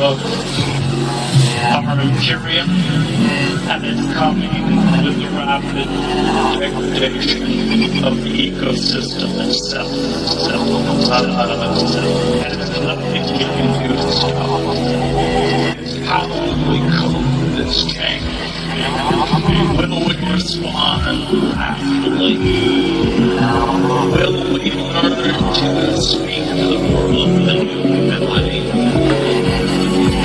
of our Imperium, and it's coming with the rapid degradation of the ecosystem itself. And it's nothing we can do to stop it. It's how we cope with this change. Will we respond rapidly? Will we learn to speak the world of the new ability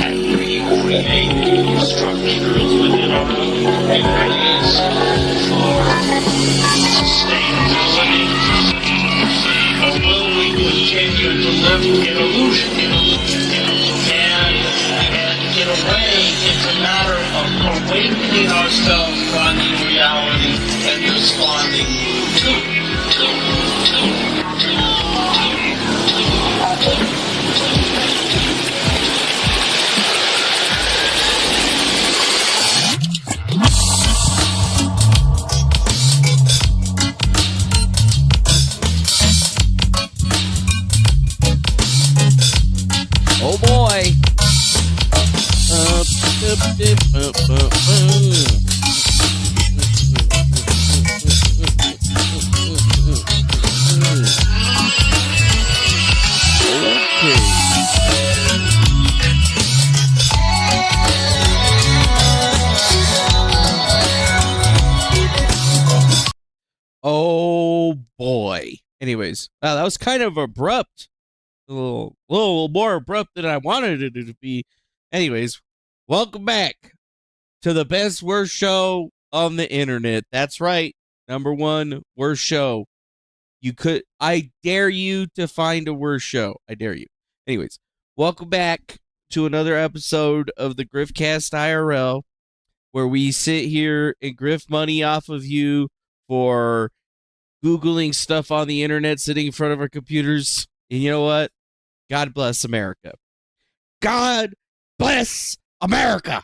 and recreate structures within our own communities for sustainability? Or will we continue to live in illusion? And in a way, it's a matter of awakening ourselves on the reality and responding to it. Oh boy. Oh boy. Anyways, that was kind of abrupt. A little more abrupt than I wanted it to be. Anyways, welcome back to the best worst show on the internet. That's right. Number one worst show. I dare you to find a worse show. I dare you. Anyways, welcome back to another episode of the Griftcast IRL, where we sit here and grift money off of you for Googling stuff on the internet, sitting in front of our computers. And you know what? God bless America. God bless America.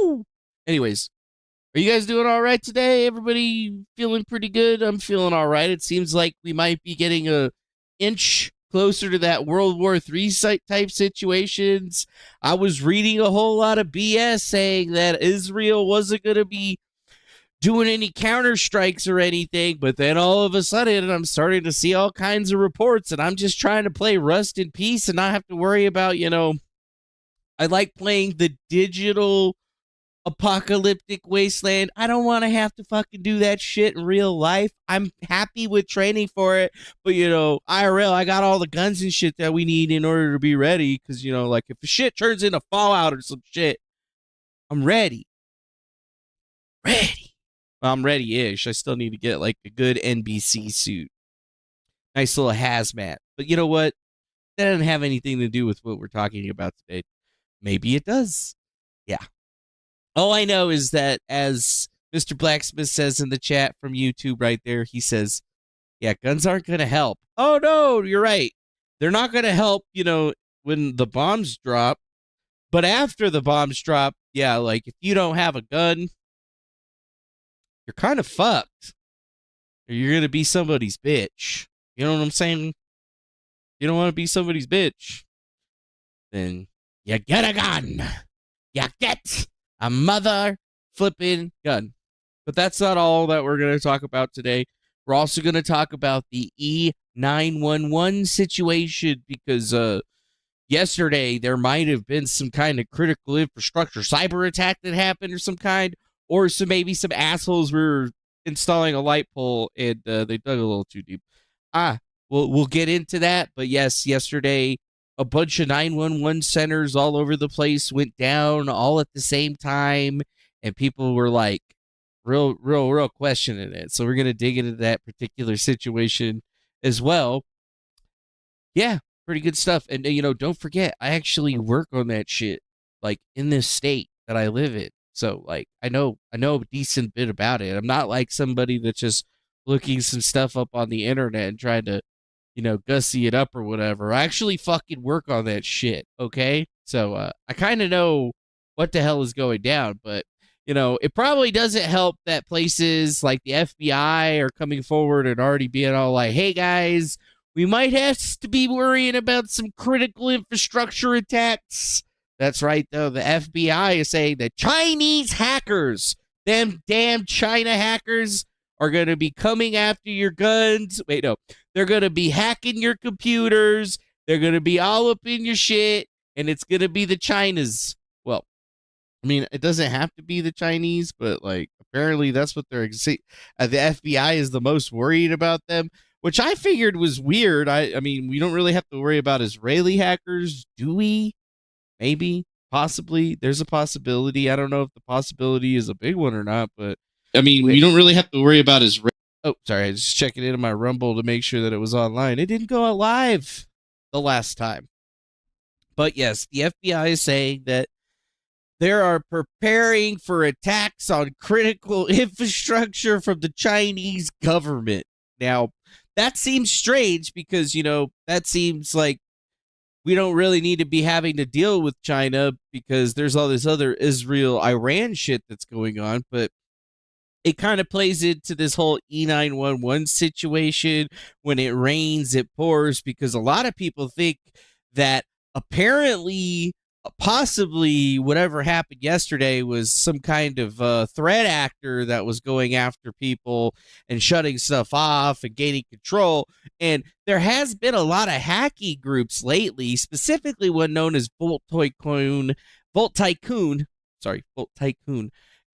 Woo! Anyways, are you guys doing all right today? Everybody feeling pretty good? I'm feeling all right. It seems like we might be getting an inch closer to that World War III type situations. I was reading a whole lot of BS saying that Israel wasn't going to be doing any counterstrikes or anything, but then all of a sudden I'm starting to see all kinds of reports, and I'm just trying to play Rust in peace and not have to worry about, I like playing the digital apocalyptic wasteland. I don't want to have to fucking do that shit in real life. I'm happy with training for it, but IRL, I got all the guns and shit that we need in order to be ready, because like if the shit turns into Fallout or some shit, I'm ready. Well, I'm ready-ish. I still need to get like a good NBC suit. Nice little hazmat. But you know what? That doesn't have anything to do with what we're talking about today. Maybe it does. Yeah. All I know is that, as Mr. Blacksmith says in the chat from YouTube right there, he says, yeah, guns aren't going to help. Oh, no, you're right. They're not going to help, when the bombs drop. But after the bombs drop, yeah, like if you don't have a gun, you're kind of fucked. Or you're going to be somebody's bitch. You know what I'm saying? You don't want to be somebody's bitch. Then you get a gun. You get a mother flipping gun. But that's not all that we're going to talk about today. We're also going to talk about the E911 situation, because yesterday there might have been some kind of critical infrastructure cyber attack that happened or some kind. Or maybe some assholes were installing a light pole and they dug a little too deep. We'll get into that. But yes, yesterday, a bunch of 911 centers all over the place went down all at the same time. And people were like real questioning it. So we're going to dig into that particular situation as well. Yeah, pretty good stuff. And, don't forget, I actually work on that shit, like in this state that I live in. So, like, I know a decent bit about it. I'm not like somebody that's just looking some stuff up on the internet and trying to, gussy it up or whatever. I actually fucking work on that shit, okay? So, I kind of know what the hell is going down, but, it probably doesn't help that places like the FBI are coming forward and already being all like, hey, guys, we might have to be worrying about some critical infrastructure attacks That's right, though. The FBI is saying that Chinese hackers, them damn China hackers, are going to be coming after your guns. Wait, no. They're going to be hacking your computers. They're going to be all up in your shit, and it's going to be the Chinas. Well, I mean, it doesn't have to be the Chinese, but like apparently that's what they're the FBI is the most worried about them, which I figured was weird. I mean, we don't really have to worry about Israeli hackers, do we? Maybe, possibly. There's a possibility. I don't know if the possibility is a big one or not, but I mean, we don't really have to worry about Israel. Oh, sorry. I was just checking into my Rumble to make sure that it was online. It didn't go out live the last time. But yes, the FBI is saying that they are preparing for attacks on critical infrastructure from the Chinese government. Now, that seems strange because, that seems like we don't really need to be having to deal with China because there's all this other Israel-Iran shit that's going on. But it kind of plays into this whole E911 situation. When it rains, it pours, because a lot of people think that apparently, possibly whatever happened yesterday was some kind of threat actor that was going after people and shutting stuff off and gaining control. And there has been a lot of hacky groups lately, specifically one known as Volt Tycoon.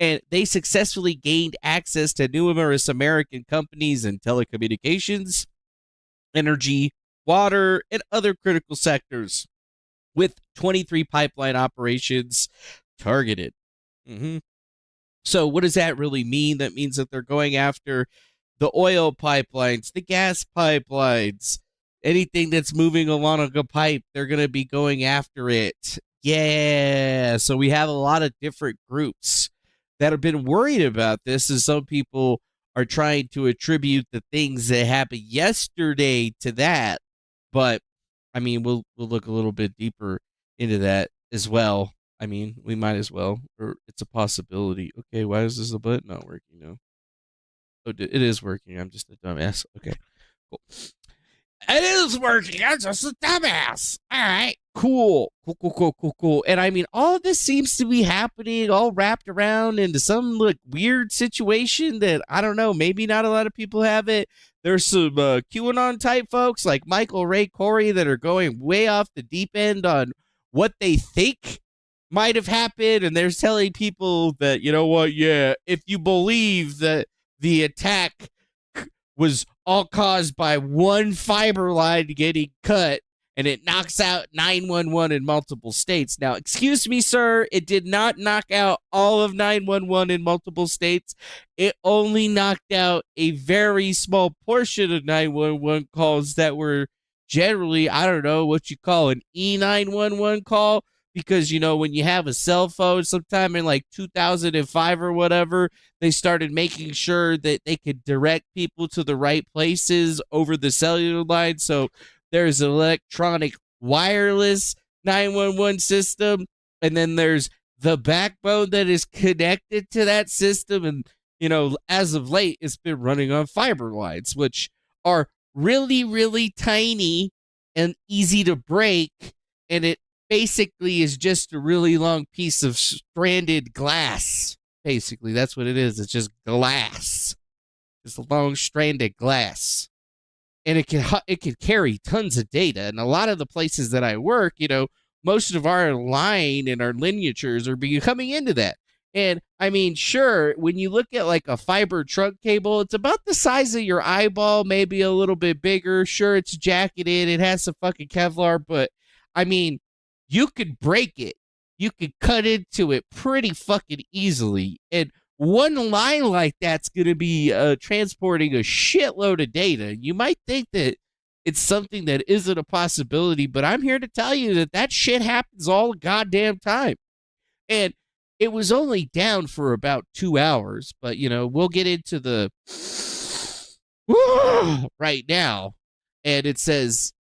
And they successfully gained access to numerous American companies in telecommunications, energy, water, and other critical sectors, with 23 pipeline operations targeted. So what does that really mean? That means that they're going after the oil pipelines, the gas pipelines, anything that's moving along a pipe, they're going to be going after it. Yeah. So we have a lot of different groups that have been worried about this, and some people are trying to attribute the things that happened yesterday to that. But I mean, we'll look a little bit deeper into that as well. I mean, we might as well, or it's a possibility. Okay, why is this button not working now? Oh, it is working. I'm just a dumbass. Okay, cool. It is working. I'm just a dumbass. All right, cool. And I mean, all of this seems to be happening all wrapped around into some weird situation that, I don't know, maybe not a lot of people have it. There's some QAnon type folks like Michael Ray Corey that are going way off the deep end on what they think might have happened. And they're telling people that, you know what, yeah, if you believe that the attack was all caused by one fiber line getting cut and it knocks out 911 in multiple states. Now, excuse me, sir, it did not knock out all of 911 in multiple states. It only knocked out a very small portion of 911 calls that were generally, I don't know what you call an E911 call. Because, when you have a cell phone sometime in like 2005 or whatever, they started making sure that they could direct people to the right places over the cellular line. So there's an electronic wireless 911 system, and then there's the backbone that is connected to that system. And, as of late, it's been running on fiber lines, which are really, really tiny and easy to break. And it basically is just a really long piece of stranded glass. Basically, that's what it is. It's just glass. It's a long stranded glass. And it can carry tons of data. And a lot of the places that I work, most of our line and our lineatures are coming into that. And I mean, sure, when you look at like a fiber trunk cable, it's about the size of your eyeball, maybe a little bit bigger. Sure, it's jacketed. It has some fucking Kevlar, but I mean, you could break it. You could cut into it pretty fucking easily. And one line like that's going to be transporting a shitload of data. You might think that it's something that isn't a possibility, but I'm here to tell you that that shit happens all the goddamn time. And it was only down for about 2 hours, but, we'll get into the right now. And it says,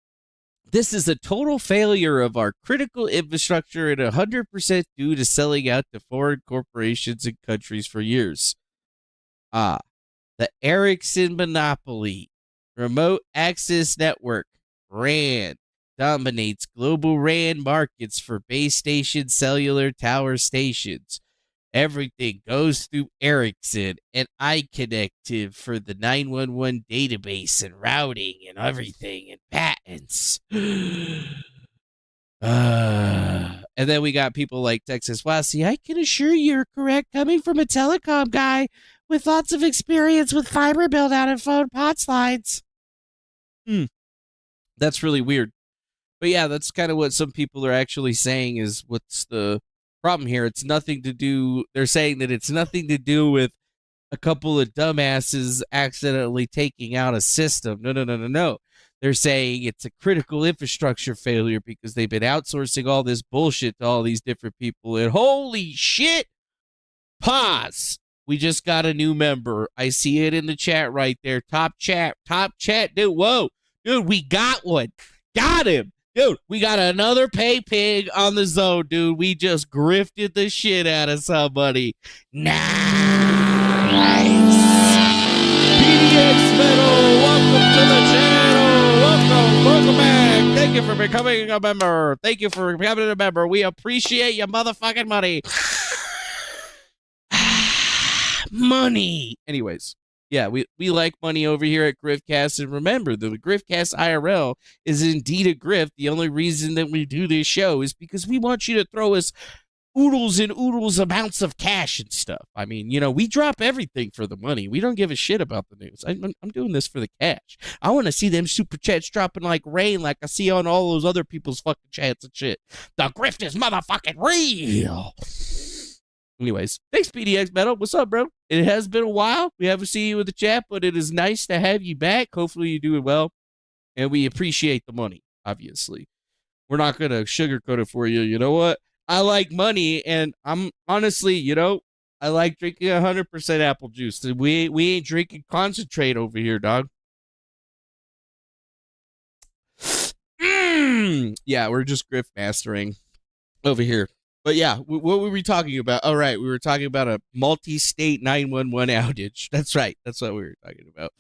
this is a total failure of our critical infrastructure and 100% due to selling out to foreign corporations and countries for years. The Ericsson monopoly, remote access network, RAN, dominates global RAN markets for base station cellular tower stations. Everything goes through Ericsson and iConnective for the 911 database and routing and everything and patents. And then we got people like Texas Wassy. I can assure you're correct, coming from a telecom guy with lots of experience with fiber build out and phone POTS lines. That's really weird. But yeah, that's kind of what some people are actually saying is what's the problem here. It's nothing to do. They're saying that it's nothing to do with a couple of dumbasses accidentally taking out a system. No. They're saying it's a critical infrastructure failure because they've been outsourcing all this bullshit to all these different people. And holy shit, pause. We just got a new member. I see it in the chat right there. Top chat, dude. Whoa, dude, we got one. Got him. Dude, we got another pay pig on the zone, dude. We just grifted the shit out of somebody. Nice. PDX Metal, welcome to the channel. Welcome back. Thank you for becoming a member. Thank you for becoming a member. We appreciate your motherfucking money. Money. Anyways. Yeah, we like money over here at Griftcast, and remember, the Griftcast IRL is indeed a grift. The only reason that we do this show is because we want you to throw us oodles and oodles amounts of cash and stuff. I mean, we drop everything for the money. We don't give a shit about the news. I'm doing this for the cash. I want to see them super chats dropping like rain like I see on all those other people's fucking chats and shit. The grift is motherfucking real. Anyways, thanks, PDX Metal. What's up, bro? It has been a while. We haven't seen you in the chat, but it is nice to have you back. Hopefully you're doing well, and we appreciate the money, obviously. We're not going to sugarcoat it for you. You know what? I like money, and I'm honestly, I like drinking 100% apple juice. We ain't drinking concentrate over here, dog. Yeah, we're just grift mastering over here. But yeah, what were we talking about? All right, we were talking about a multi-state 911 outage. That's right. That's what we were talking about.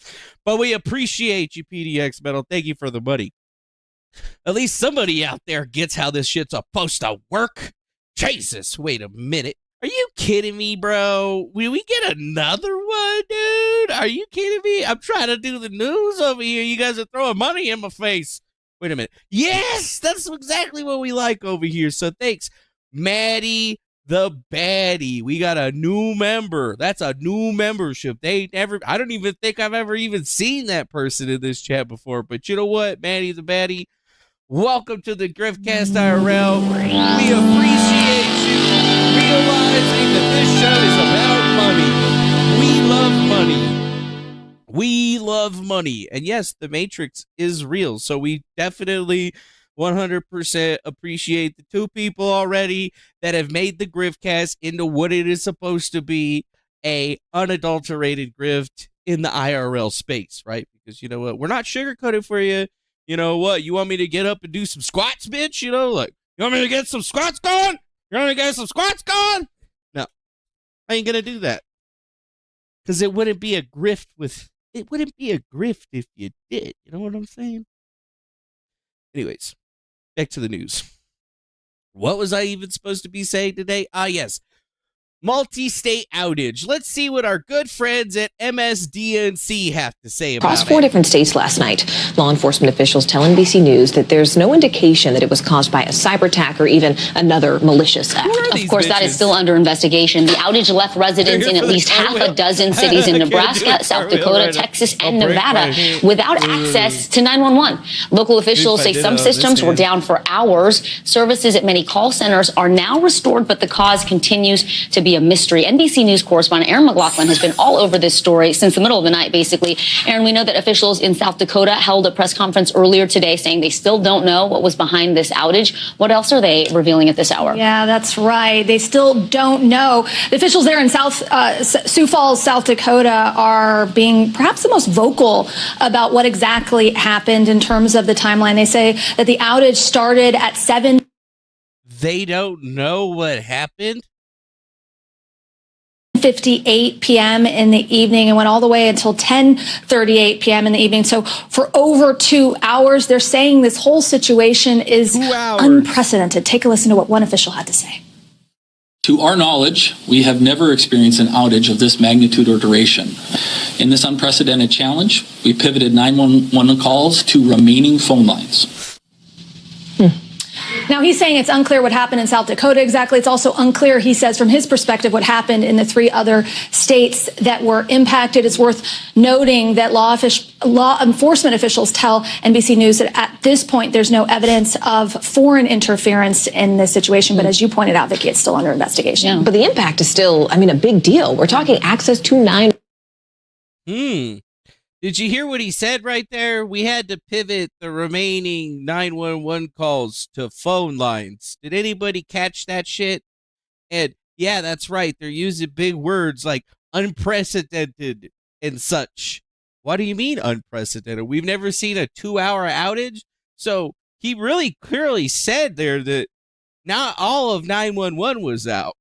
But we appreciate you, PDX Metal. Thank you for the money. At least somebody out there gets how this shit's supposed to work. Jesus, wait a minute. Are you kidding me, bro? Will we get another one, dude? Are you kidding me? I'm trying to do the news over here. You guys are throwing money in my face. Wait a minute. Yes, that's exactly what we like over here. So thanks. Maddie the Baddie. We got a new member. That's a new membership. I don't even think I've ever even seen that person in this chat before. But you know what, Maddie the Baddie? Welcome to the Griftcast IRL. We appreciate you realizing that this show is about money. We love money. We love money. And yes, the Matrix is real. So we definitely 100% appreciate the two people already that have made the Griftcast into what it is supposed to be, a unadulterated grift in the IRL space, right? Because you know what? We're not sugarcoating for you. You know what? You want me to get up and do some squats, bitch? You want me to get some squats going? You want me to get some squats going? No, I ain't going to do that. Because it wouldn't be a grift if you did. You know what I'm saying? Anyways. Back to the news. What was I even supposed to be saying today? Yes. Multi-state outage. Let's see what our good friends at MSDNC have to say about it. Across 4 different states last night, law enforcement officials tell NBC News that there's no indication that it was caused by a cyber attack or even another malicious act. Of course, that is still under investigation. The outage left residents in at least half a dozen cities in Nebraska, South Dakota, Texas, and Nevada without access to 911. Local officials say some systems were down for hours. Services at many call centers are now restored, but the cause continues to be a mystery. NBC News correspondent Aaron McLaughlin has been all over this story since the middle of the night, basically. Aaron, we know that officials in South Dakota held a press conference earlier today saying they still don't know what was behind this outage. What else are they revealing at this hour? Yeah, that's right. They still don't know. The officials there in Sioux Falls, South Dakota, are being perhaps the most vocal about what exactly happened in terms of the timeline. They say that the outage started at 7. They don't know what happened? 7:58 p.m. in the evening and went all the way until 10:38 p.m. in the evening. So for over 2 hours, they're saying this whole situation is unprecedented. Take a listen to what one official had to say. To our knowledge, we have never experienced an outage of this magnitude or duration. In this unprecedented challenge, we pivoted 911 calls to remaining phone lines. Now, he's saying it's unclear what happened in South Dakota exactly. It's also unclear, he says, from his perspective, what happened in the 3 other states that were impacted. It's worth noting that law enforcement officials tell NBC News that at this point, there's no evidence of foreign interference in this situation. But as you pointed out, Vicki, it's still under investigation. Yeah. But the impact is still, a big deal. We're talking access to 911. Did you hear what he said right there? We had to pivot the remaining 911 calls to phone lines. Did anybody catch that shit? And yeah, that's right. They're using big words like unprecedented and such. What do you mean unprecedented? We've never seen a 2-hour outage. So he really clearly said there that not all of 911 was out.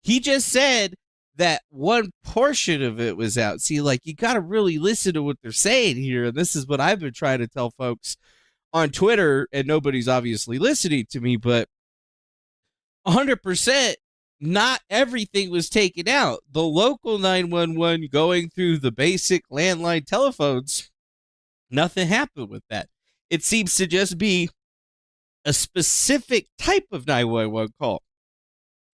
He just said that one portion of it was out. See, like, you got to really listen to what they're saying here. And this is what I've been trying to tell folks on Twitter, and nobody's obviously listening to me, but 100%, not everything was taken out. The local 911 going through the basic landline telephones, nothing happened with that. It seems to just be a specific type of 911 call,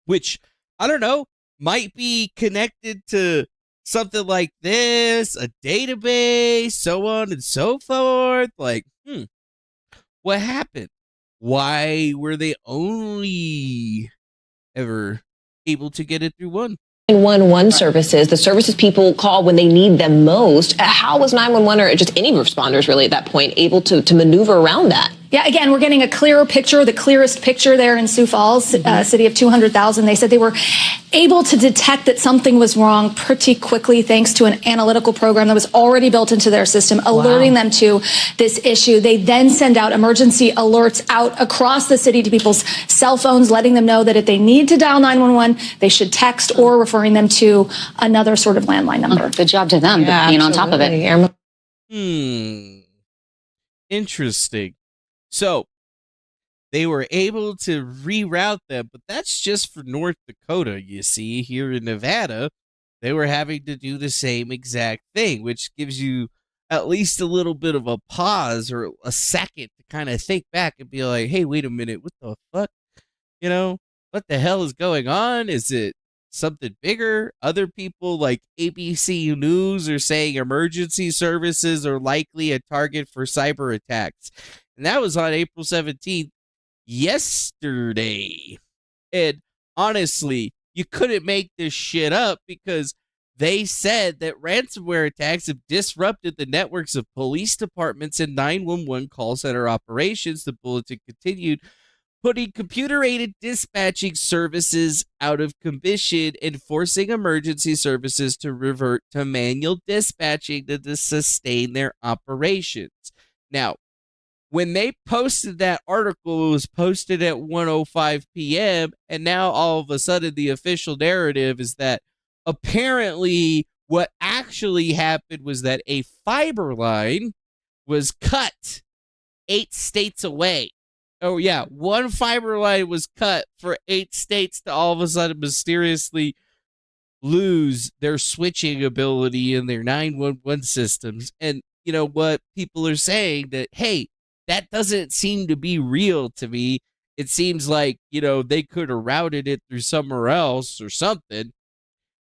which, I don't know, might be connected to something like this, a database, so on and so forth. Like, what happened? Why were they only ever able to get it through one? 911 services, the services people call when they need them most. How was 911 or just any responders really at that point able to maneuver around that? Yeah, again, we're getting a clearer picture, the clearest picture there in Sioux Falls, city of 200,000. They said they were able to detect that something was wrong pretty quickly thanks to an analytical program that was already built into their system, alerting them to this issue. They then send out emergency alerts out across the city to people's cell phones, letting them know that if they need to dial 911, they should text or referring them to another sort of landline number. Good job to them, being on top of it. Interesting. So they were able to reroute them, but that's just for North Dakota. You see, here in Nevada, they were having to do the same exact thing, which gives you at least a little bit of a pause or a second to kind of think back and be like, hey, wait a minute, what the fuck? What the hell is going on? Is it something bigger? Other people like ABC News are saying emergency services are likely a target for cyber attacks. And that was on April 17th, yesterday. And honestly, you couldn't make this shit up because they said that ransomware attacks have disrupted the networks of police departments and 911 call center operations. The bulletin continued, putting computer-aided dispatching services out of commission and forcing emergency services to revert to manual dispatching to sustain their operations. Now, when they posted that article, it was posted at 1:05 p.m., and now all of a sudden the official narrative is that apparently what actually happened was that a fiber line was cut 8 states away. Oh, yeah, one fiber line was cut for 8 states to all of a sudden mysteriously lose their switching ability in their 911 systems. And you know what? People are saying that, hey, that doesn't seem to be real to me. It seems like, they could have routed it through somewhere else or something.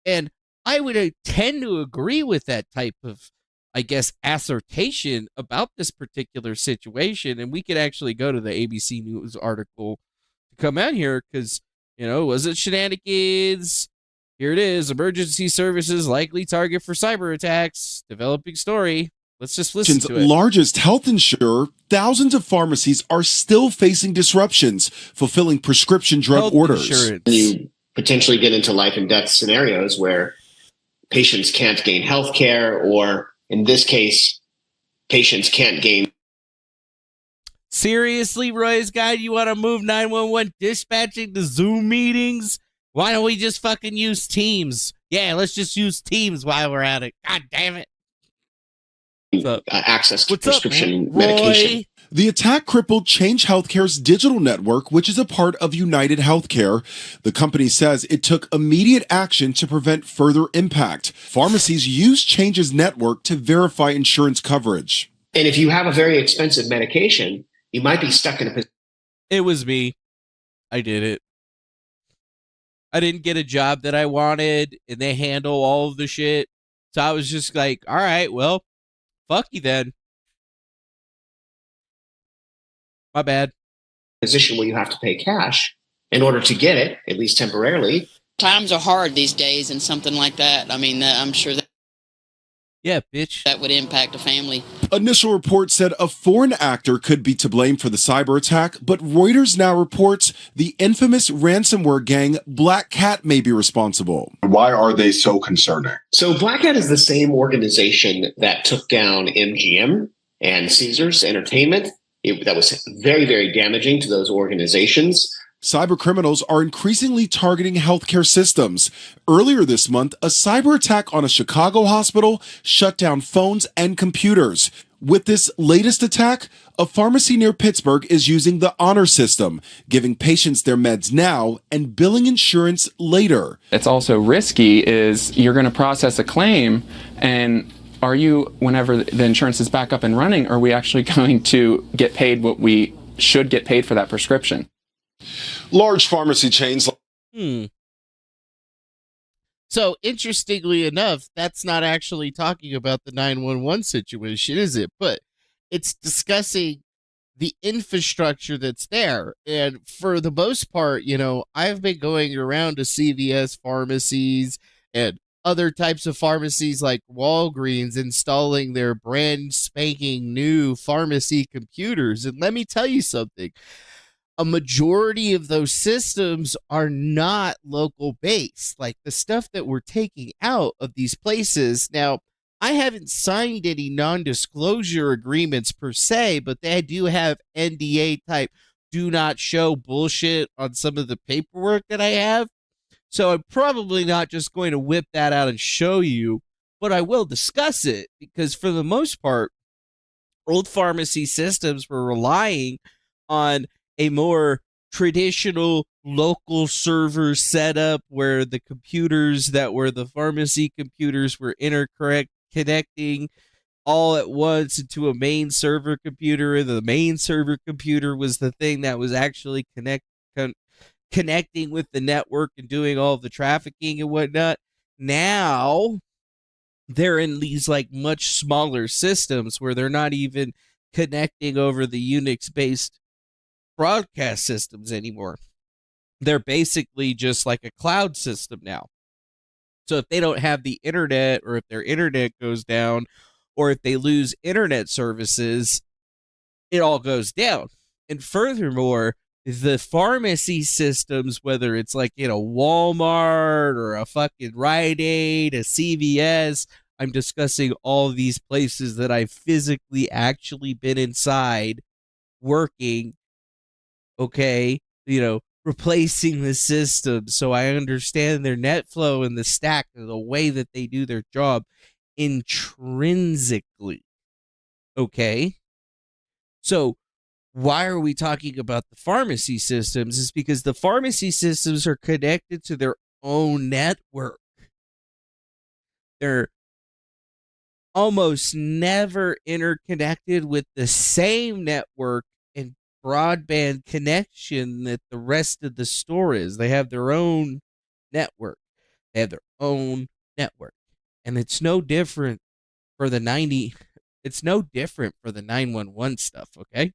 And I would tend to agree with that type of, assertion about this particular situation. And we could actually go to the ABC News article to come out here because, was it shenanigans? Here it is. Emergency services likely target for cyber attacks. Developing story. Let's just listen to it. Largest health insurer, thousands of pharmacies are still facing disruptions, fulfilling prescription drug Health orders. insurance. You potentially get into life and death scenarios where patients can't gain health care, or in this case, patients can't gain. Seriously, Roy's Guide, you want to move 911 dispatching to Zoom meetings? Why don't we just fucking use Teams? Yeah, let's just use Teams while we're at it. God damn it. Access to What's up, prescription Roy? medication. The attack crippled Change Healthcare's digital network, which is a part of United Healthcare. The company says it took immediate action to prevent further impact. Pharmacies use Change's network to verify insurance coverage. And if you have a very expensive medication, you might be stuck in a position. It was me. I did it. I didn't get a job that I wanted, and they handle all of the shit. So I was just like, all right, well, fuck you then. My bad. Position where you have to pay cash in order to get it, at least temporarily. Times are hard these days, and something like that. I mean, I'm sure that. Yeah, bitch. That would impact a family. Initial reports said a foreign actor could be to blame for the cyber attack, but Reuters now reports the infamous ransomware gang Black Cat may be responsible. Why are they so concerning? So Black Cat is the same organization that took down MGM and Caesars Entertainment. That was very, very damaging to those organizations. Cyber criminals are increasingly targeting healthcare systems. Earlier this month, a cyber attack on a Chicago hospital shut down phones and computers. With this latest attack, a pharmacy near Pittsburgh is using the honor system, giving patients their meds now and billing insurance later. It's also risky is you're going to process a claim, and whenever the insurance is back up and running, are we actually going to get paid what we should get paid for that prescription? Large pharmacy chains. So, interestingly enough, that's not actually talking about the 911 situation, is it? But it's discussing the infrastructure that's there. And for the most part, I've been going around to CVS pharmacies and other types of pharmacies like Walgreens installing their brand spanking new pharmacy computers. And let me tell you something. A majority of those systems are not local based. Like the stuff that we're taking out of these places. Now, I haven't signed any non-disclosure agreements per se, but they do have NDA type do not show bullshit on some of the paperwork that I have. So I'm probably not just going to whip that out and show you, but I will discuss it because for the most part, old pharmacy systems were relying on a more traditional local server setup where the computers that were the pharmacy computers were connecting all at once into a main server computer, and the main server computer was the thing that was actually connecting with the network and doing all the trafficking and whatnot. Now they're in these like much smaller systems where they're not even connecting over the Unix-based broadcast systems anymore. They're basically just like a cloud system now. So if they don't have the internet, or if their internet goes down, or if they lose internet services, it all goes down. And furthermore, the pharmacy systems, whether it's like in a Walmart or a fucking Rite Aid, a CVS, I'm discussing all of these places that I've physically actually been inside working, okay, replacing the system. So I understand their net flow and the stack and the way that they do their job intrinsically. Okay? So why are we talking about the pharmacy systems? Is because the pharmacy systems are connected to their own network. They're almost never interconnected with the same network and broadband connection that the rest of the store is. They have their own network. And it's no different for the 911 stuff, okay?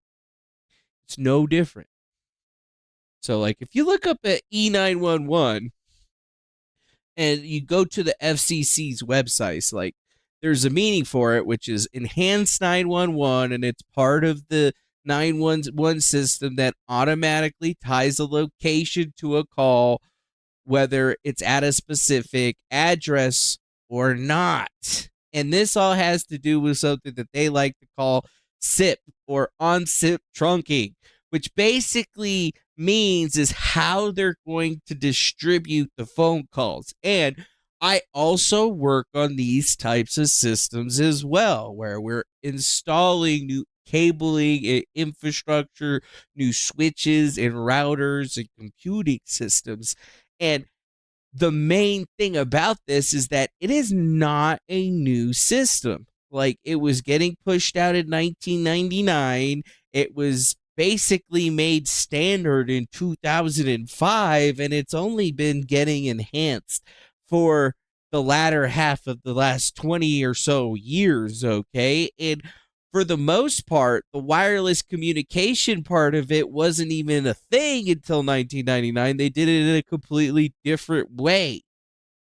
It's no different. So, like, if you look up at E911 and you go to the FCC's websites, like, there's a meaning for it, which is Enhanced 911, and it's part of the 911 system that automatically ties a location to a call, whether it's at a specific address or not. And this all has to do with something that they like to call SIP, or on-SIP trunking, which basically means is how they're going to distribute the phone calls. And I also work on these types of systems as well, where we're installing new cabling and infrastructure, new switches and routers and computing systems. And the main thing about this is that it is not a new system. Like, it was getting pushed out in 1999. It was basically made standard in 2005, and it's only been getting enhanced for the latter half of the last 20 or so years, okay? And for the most part, the wireless communication part of it wasn't even a thing until 1999. They did it in a completely different way,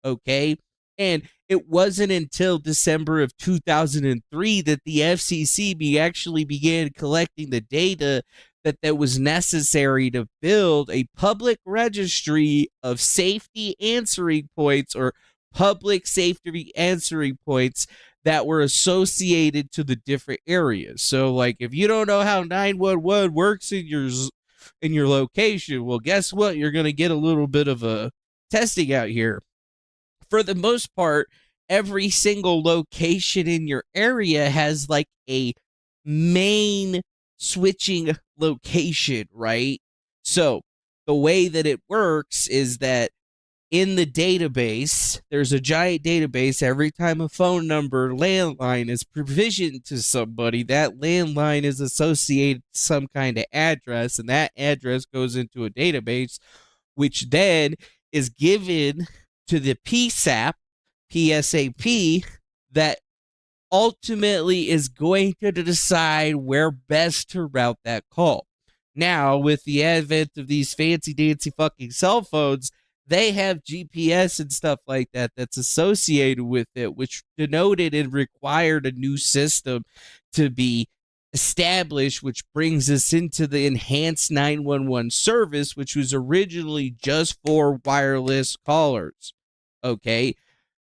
okay? And it wasn't until December of 2003 that the FCC actually began collecting the data that was necessary to build a public registry of safety answering points, or public safety answering points that were associated to the different areas. So, like, if you don't know how 911 works in your location, well, guess what? You're going to get a little bit of a testing out here. For the most part, every single location in your area has like a main switching location, right? So the way that it works is that in the database, there's a giant database. Every time a phone number landline is provisioned to somebody, that landline is associated to some kind of address, and that address goes into a database, which then is given to the PSAP, that ultimately is going to decide where best to route that call. Now, with the advent of these fancy dancy fucking cell phones, they have GPS and stuff like that that's associated with it, which denoted and required a new system to be established, which brings us into the enhanced 911 service, which was originally just for wireless callers. Okay,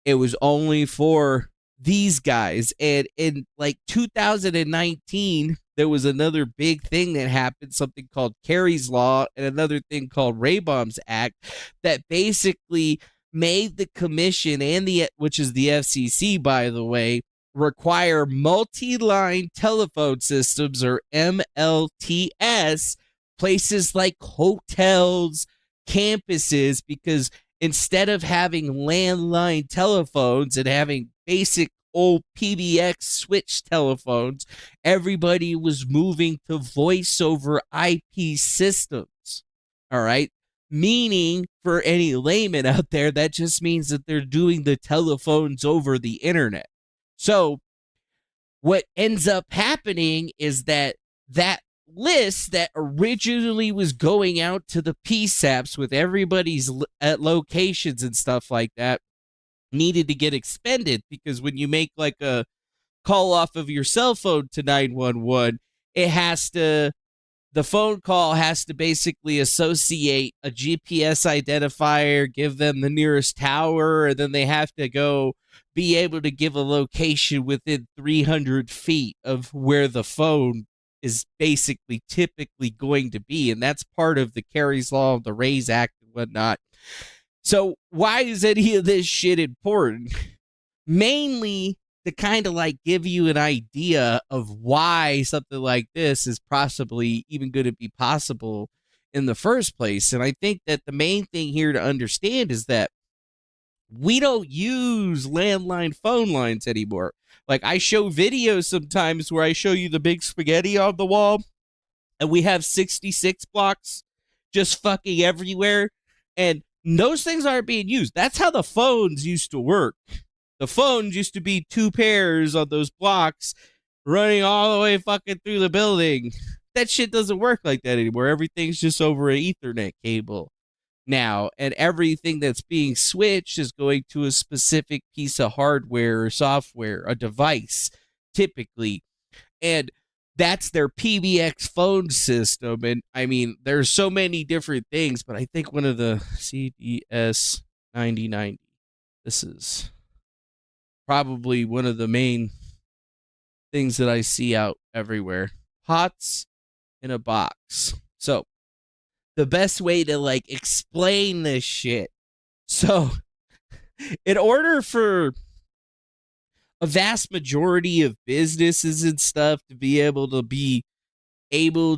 it was only for these guys. And in like 2019, there was another big thing that happened, something called Kerry's Law and another thing called Raybom's Act, that basically made the commission and which is the FCC, by the way, require multi-line telephone systems, or MLTS, places like hotels, campuses, because instead of having landline telephones and having basic old PBX switch telephones, everybody was moving to voice over IP systems. All right. Meaning, for any layman out there, that just means that they're doing the telephones over the internet. So what ends up happening is that list that originally was going out to the PSAPs with everybody's locations and stuff like that needed to get expended, because when you make like a call off of your cell phone to 911, the phone call has to basically associate a GPS identifier, give them the nearest tower, and then they have to go be able to give a location within 300 feet of where the phone is basically typically going to be. And that's part of the Kerry's Law, the Rays Act, and whatnot. So why is any of this shit important? Mainly to kind of like give you an idea of why something like this is possibly even going to be possible in the first place. And I think that the main thing here to understand is that we don't use landline phone lines anymore. Like, I show videos sometimes where I show you the big spaghetti on the wall, and we have 66 blocks just fucking everywhere, and those things aren't being used. That's how the phones used to work. The phones used to be two pairs on those blocks running all the way fucking through the building. That shit doesn't work like that anymore. Everything's just over an Ethernet cable now, and everything that's being switched is going to a specific piece of hardware or software, a device, typically, and that's their PBX phone system. And I mean, there's so many different things, but I think one of the CDS 9090, this is probably one of the main things that I see out everywhere. Pots in a box. So the best way to like explain this shit. So, in order for a vast majority of businesses and stuff to be able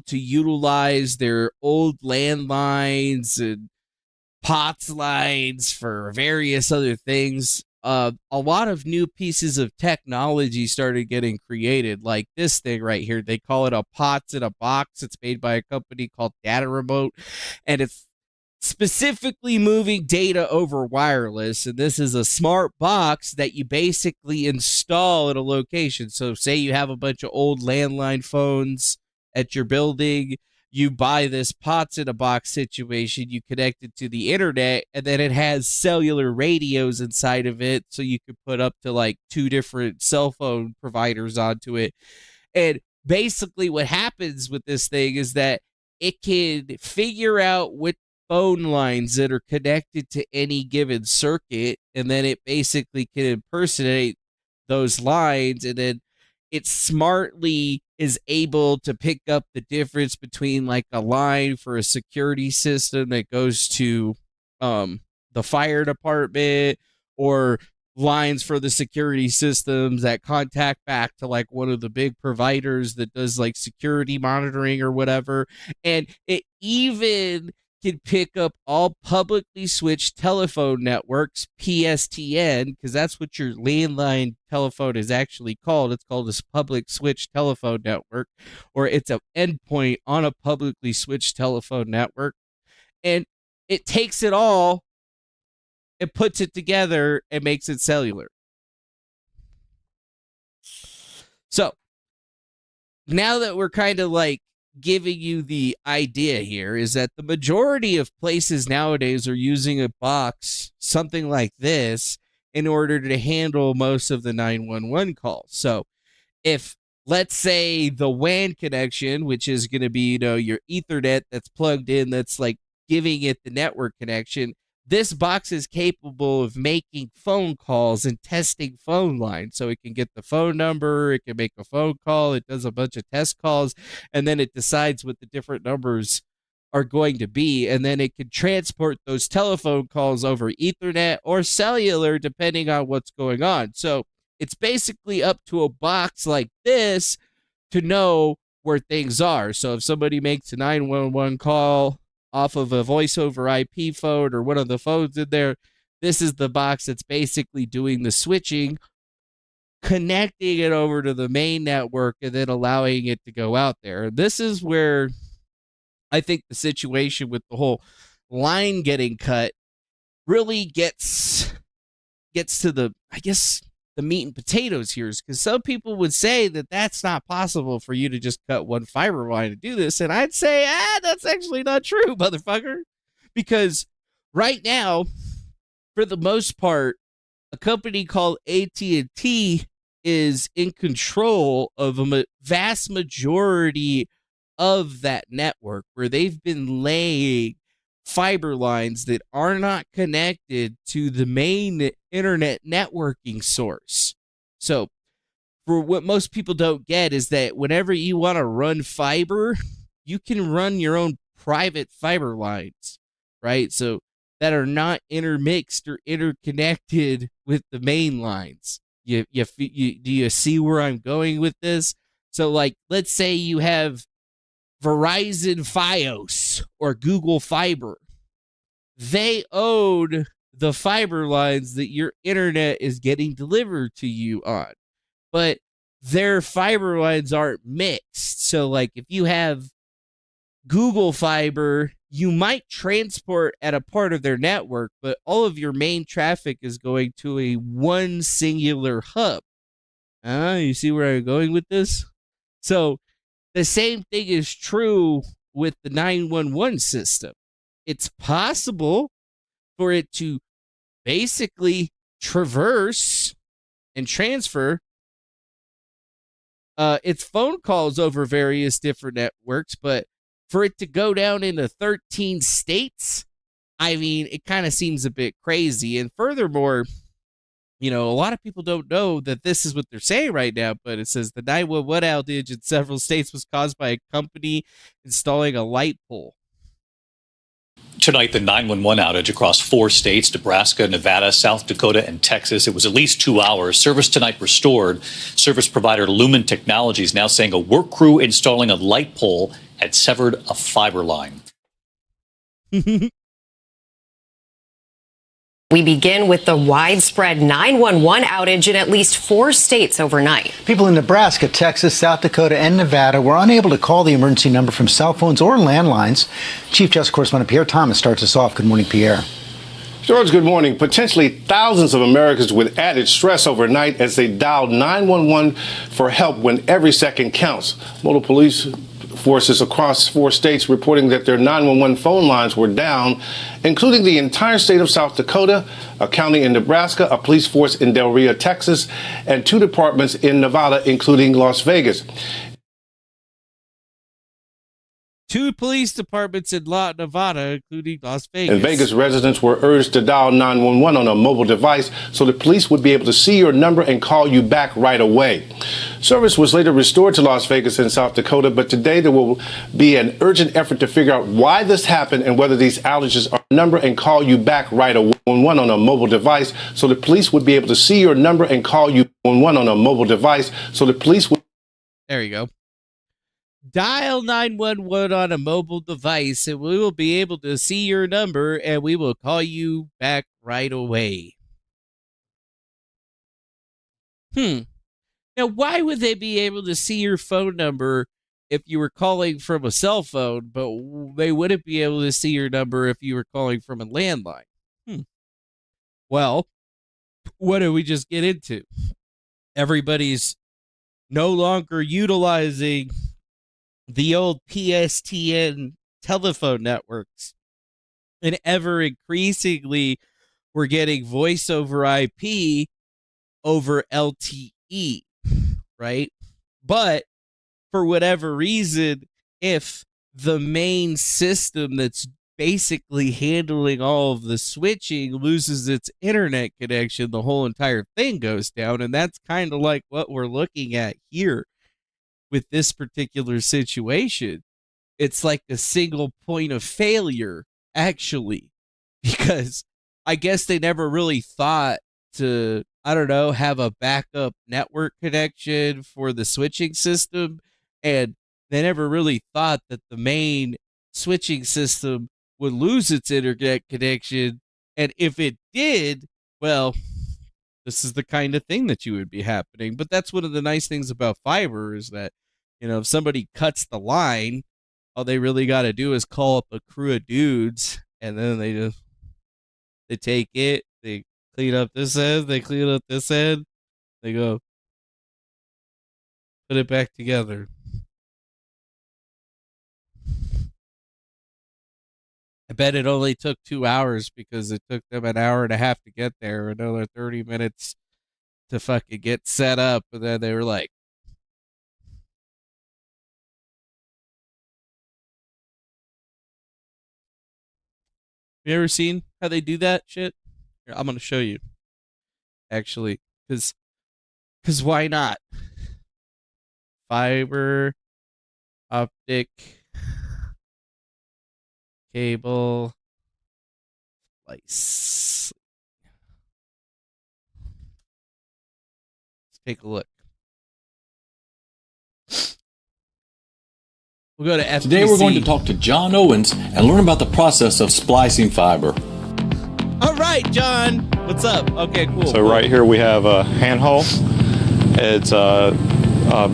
to utilize their old landlines and POTS lines for various other things, a lot of new pieces of technology started getting created, like this thing right here. They call it a POTS in a box. It's made by a company called Data Remote, and it's specifically moving data over wireless. And this is a smart box that you basically install at a location. So say you have a bunch of old landline phones at your building, you buy this POTS in a box situation, you connect it to the internet, and then it has cellular radios inside of it, so you could put up to like 2 different cell phone providers onto it. And basically what happens with this thing is that it can figure out what phone lines that are connected to any given circuit, and then it basically can impersonate those lines, and then it smartly is able to pick up the difference between like a line for a security system that goes to the fire department, or lines for the security systems that contact back to like one of the big providers that does like security monitoring or whatever. And it even can pick up all publicly switched telephone networks, PSTN, because that's what your landline telephone is actually called. It's called a public switched telephone network, or it's an endpoint on a publicly switched telephone network. And it takes it all and puts it together and makes it cellular. So now that we're kind of like giving you the idea here, is that the majority of places nowadays are using a box, something like this, in order to handle most of the 911 calls. So if, let's say, the WAN connection, which is going to be, your Ethernet that's plugged in, that's like giving it the network connection, this box is capable of making phone calls and testing phone lines. So it can get the phone number, it can make a phone call, it does a bunch of test calls, and then it decides what the different numbers are going to be. And then it can transport those telephone calls over Ethernet or cellular, depending on what's going on. So it's basically up to a box like this to know where things are. So if somebody makes a 911 call off of a voice over IP phone or one of the phones in there, this is the box that's basically doing the switching, connecting it over to the main network, and then allowing it to go out there. This is where I think the situation with the whole line getting cut really gets to the, I guess, the meat and potatoes here, is because some people would say that that's not possible for you to just cut one fiber line to do this. And I'd say, that's actually not true, motherfucker. Because right now, for the most part, a company called AT&T is in control of a vast majority of that network, where they've been laying fiber lines that are not connected to the main internet networking source. So for what most people don't get is that whenever you want to run fiber, you can run your own private fiber lines, right? So that are not intermixed or interconnected with the main lines. Do you see where I'm going with this? So like, let's say you have Verizon Fios or Google Fiber. They own the fiber lines that your internet is getting delivered to you on, but their fiber lines aren't mixed. So like, if you have Google Fiber, you might transport at a part of their network, but all of your main traffic is going to a one singular hub. You see where I'm going with this? So the same thing is true with the 911 system. It's possible for it to basically traverse and transfer its phone calls over various different networks, but for it to go down into 13 states, I mean, it kind of seems a bit crazy. And furthermore, a lot of people don't know that this is what they're saying right now, but it says the 911 outage in several states was caused by a company installing a light pole. Tonight, the 911 outage across 4 states, Nebraska, Nevada, South Dakota, and Texas. It was at least 2 hours. Service tonight restored. Service provider Lumen Technologies now saying a work crew installing a light pole had severed a fiber line. We begin with the widespread 911 outage in at least 4 states overnight. People in Nebraska, Texas, South Dakota, and Nevada were unable to call the emergency number from cell phones or landlines. Chief Justice Correspondent Pierre Thomas starts us off. Good morning, Pierre. George, good morning. Potentially thousands of Americans with added stress overnight as they dialed 911 for help when every second counts. Multiple police forces across 4 states reporting that their 911 phone lines were down, including the entire state of South Dakota, a county in Nebraska, a police force in Del Rio, Texas, and 2 departments in Nevada, including Las Vegas. 2 police departments in Nevada, including Las Vegas. In Vegas, residents were urged to dial 911 on a mobile device so the police would be able to see your number and call you back right away. Service was later restored to Las Vegas and South Dakota, but today there will be an urgent effort to figure out why this happened and whether these outages are number and call you back right away on a mobile device so the police would be able to see your number and call you on a mobile device so the police would. There you go. Dial 911 on a mobile device and we will be able to see your number and we will call you back right away. Now, why would they be able to see your phone number if you were calling from a cell phone, but they wouldn't be able to see your number if you were calling from a landline? Well, what did we just get into? Everybody's no longer utilizing the old PSTN telephone networks. And ever increasingly, we're getting voice over IP over LTE, right? But for whatever reason, if the main system that's basically handling all of the switching loses its internet connection, the whole entire thing goes down. And that's kind of like what we're looking at here. With this particular situation, it's like a single point of failure, actually, because I guess they never really thought to, I don't know, have a backup network connection for the switching system, and they never really thought that the main switching system would lose its internet connection, and if it did, well, this is the kind of thing that you would be happening. But that's one of the nice things about fiber is that, you know, if somebody cuts the line, all they really got to do is call up a crew of dudes, and then they take it, they clean up this end, they clean up this end, they go put it back together. I bet it only took 2 hours because it took them an hour and a half to get there, another 30 minutes to fucking get set up, and then they were like, you ever seen how they do that shit? Here, I'm going to show you, actually, because why not? Fiber optic cable splice. Let's take a look. We'll go to FTC. Today we're going to talk to John Owens and learn about the process of splicing fiber. All right, John. What's up? Okay, cool. So right here we have a handhole. It's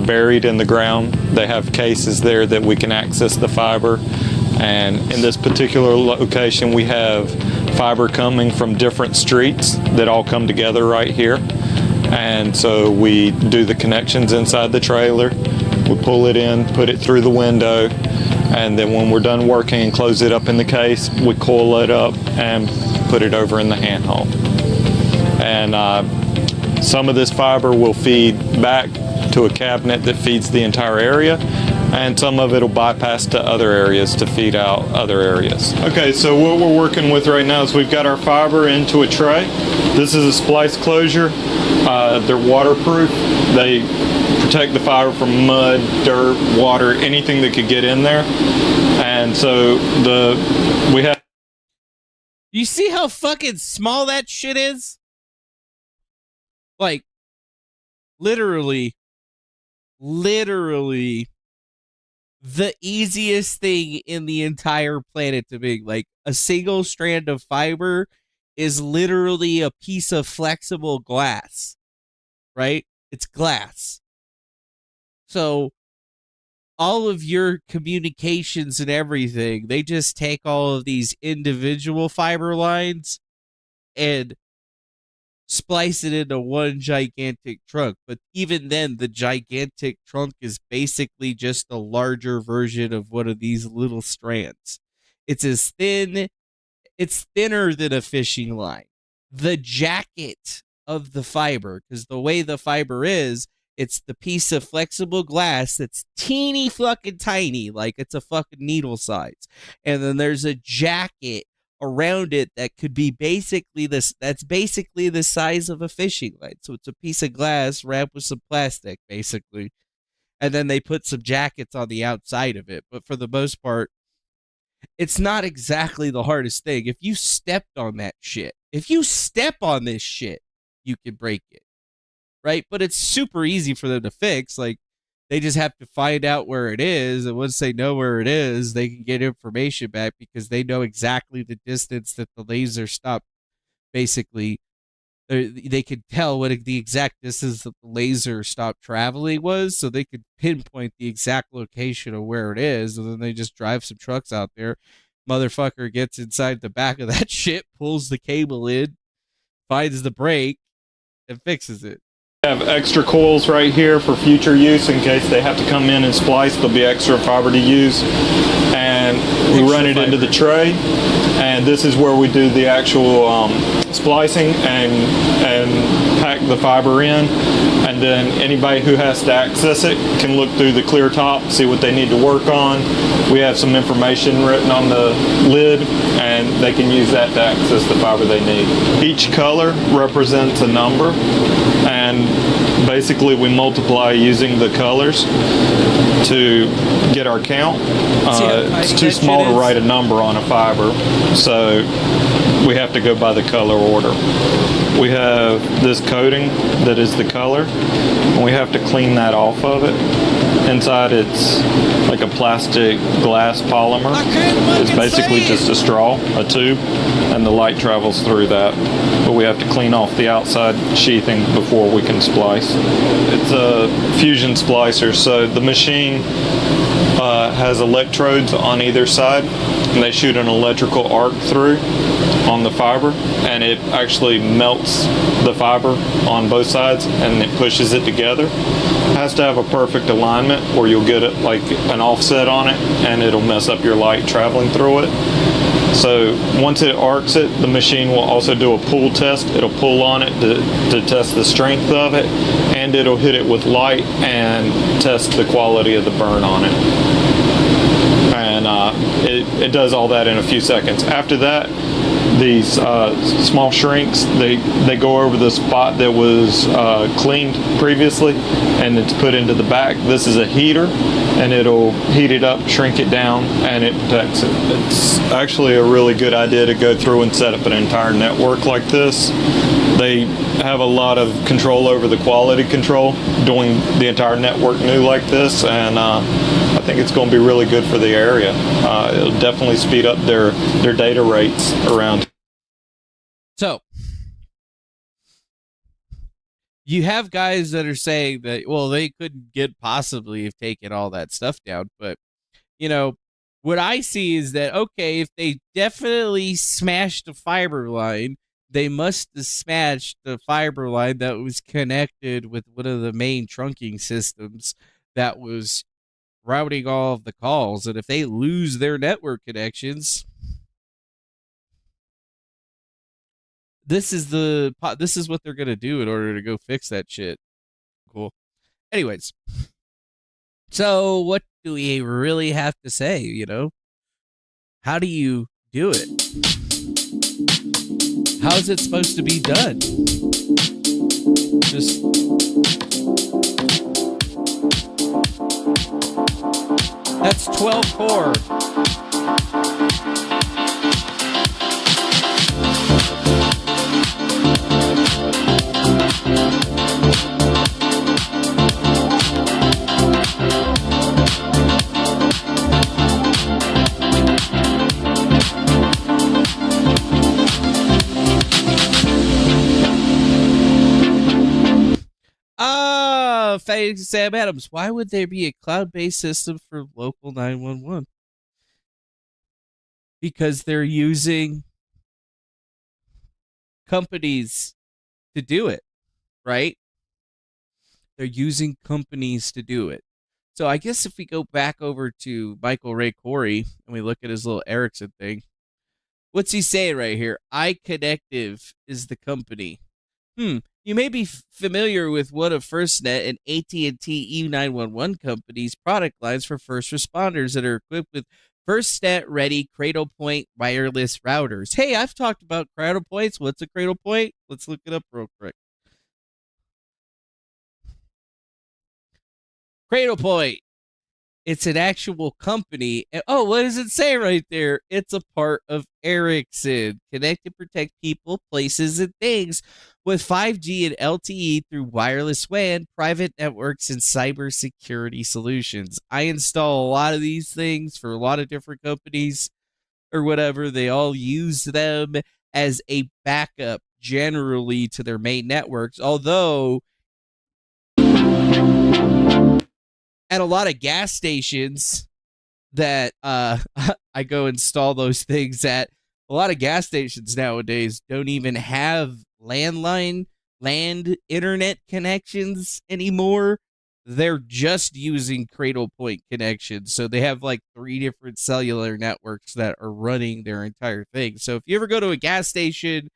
buried in the ground. They have cases there that we can access the fiber. And in this particular location, we have fiber coming from different streets that all come together right here. And so we do the connections inside the trailer. We pull it in, put it through the window, and then when we're done working and close it up in the case, we coil it up and put it over in the handhole. And some of this fiber will feed back to a cabinet that feeds the entire area, and some of it will bypass to other areas to feed out other areas. Okay, so what we're working with right now is we've got our fiber into a tray. This is a splice closure. They're waterproof. They protect the fiber from mud, dirt, water, anything that could get in there. And so we have You see how fucking small that shit is? Like, literally, the easiest thing in the entire planet to make. Like, a single strand of fiber is literally a piece of flexible glass, right? It's glass. So, all of your communications and everything, they just take all of these individual fiber lines and splice it into one gigantic trunk. But even then, the gigantic trunk is basically just a larger version of one of these little strands. It's thinner than a fishing line. The jacket of the fiber, because the way the fiber is, it's the piece of flexible glass that's teeny fucking tiny, like it's a fucking needle size. And then there's a jacket around it that could be basically that's basically the size of a fishing line. So it's a piece of glass wrapped with some plastic, basically. And then they put some jackets on the outside of it. But for the most part, it's not exactly the hardest thing. If you stepped on that shit, if you step on this shit, you can break it. Right? But it's super easy for them to fix. Like, they just have to find out where it is, and once they know where it is, they can get information back because they know exactly the distance that the laser stopped. Basically, they could tell what the exact distance that the laser stopped traveling was, so they could pinpoint the exact location of where it is, and then they just drive some trucks out there. Motherfucker gets inside the back of that shit, pulls the cable in, finds the break, and fixes it. Have extra coils right here for future use in case they have to come in and splice. There'll be extra fiber to use, and we run it into the tray, and this is where we do the actual splicing and pack the fiber in, and then anybody who has to access it can look through the clear top, see what they need to work on. We have some information written on the lid, and they can use that to access the fiber they need. Each color represents a number, and basically we multiply using the colors to get our count. It's too small to write a number on a fiber, so we have to go by the color order. We have this coating that is the color, and we have to clean that off of it. Inside it's like a plastic glass polymer. It's basically just a straw, a tube, and the light travels through that. But we have to clean off the outside sheathing before we can splice. It's a fusion splicer, so the machine has electrodes on either side, and they shoot an electrical arc through on the fiber, and it actually melts the fiber on both sides and it pushes it together. It has to have a perfect alignment or you'll get it like an offset on it and it'll mess up your light traveling through it. So once it arcs it, the machine will also do a pull test. It'll pull on it to test the strength of it, and it'll hit it with light and test the quality of the burn on it. And it does all that in a few seconds. After that, these small shrinks, they go over the spot that was cleaned previously, and it's put into the back. This is a heater, and it'll heat it up, shrink it down, and it protects it. It's actually a really good idea to go through and set up an entire network like this. They have a lot of control over the quality control, doing the entire network new like this, and I think it's going to be really good for the area. It'll definitely speed up their data rates around. So, you have guys that are saying that, well, they couldn't possibly have taken all that stuff down, but, you know, what I see is that, okay, if they definitely smashed a fiber line, they must have smashed the fiber line that was connected with one of the main trunking systems that was routing all of the calls. And if they lose their network connections, this is what they're going to do in order to go fix that shit. Cool. Anyways, so what do we really have to say, you know? How do you do it? How's it supposed to be done? Just that's 12 core. Sam Adams, why would there be a cloud-based system for local 911? Because they're using companies to do it, right? They're using companies to do it. So I guess if we go back over to Michael Ray Corey and we look at his little Ericsson thing, what's he saying right here? iConnective is the company. You may be familiar with one of FirstNet and AT&T E911 companies' product lines for first responders that are equipped with FirstNet-ready Cradlepoint wireless routers. Hey, I've talked about Cradlepoints. What's a Cradlepoint? Let's look it up real quick. Cradlepoint. It's an actual company. And, oh, what does it say right there? It's a part of Ericsson. Connect and protect people, places, and things with 5G and LTE through wireless WAN, private networks, and cybersecurity solutions. I install a lot of these things for a lot of different companies or whatever. They all use them as a backup generally to their main networks, although at a lot of gas stations that I go install those things at, a lot of gas stations nowadays don't even have land internet connections anymore. They're just using Cradlepoint connections. So they have like 3 different cellular networks that are running their entire thing. So if you ever go to a gas station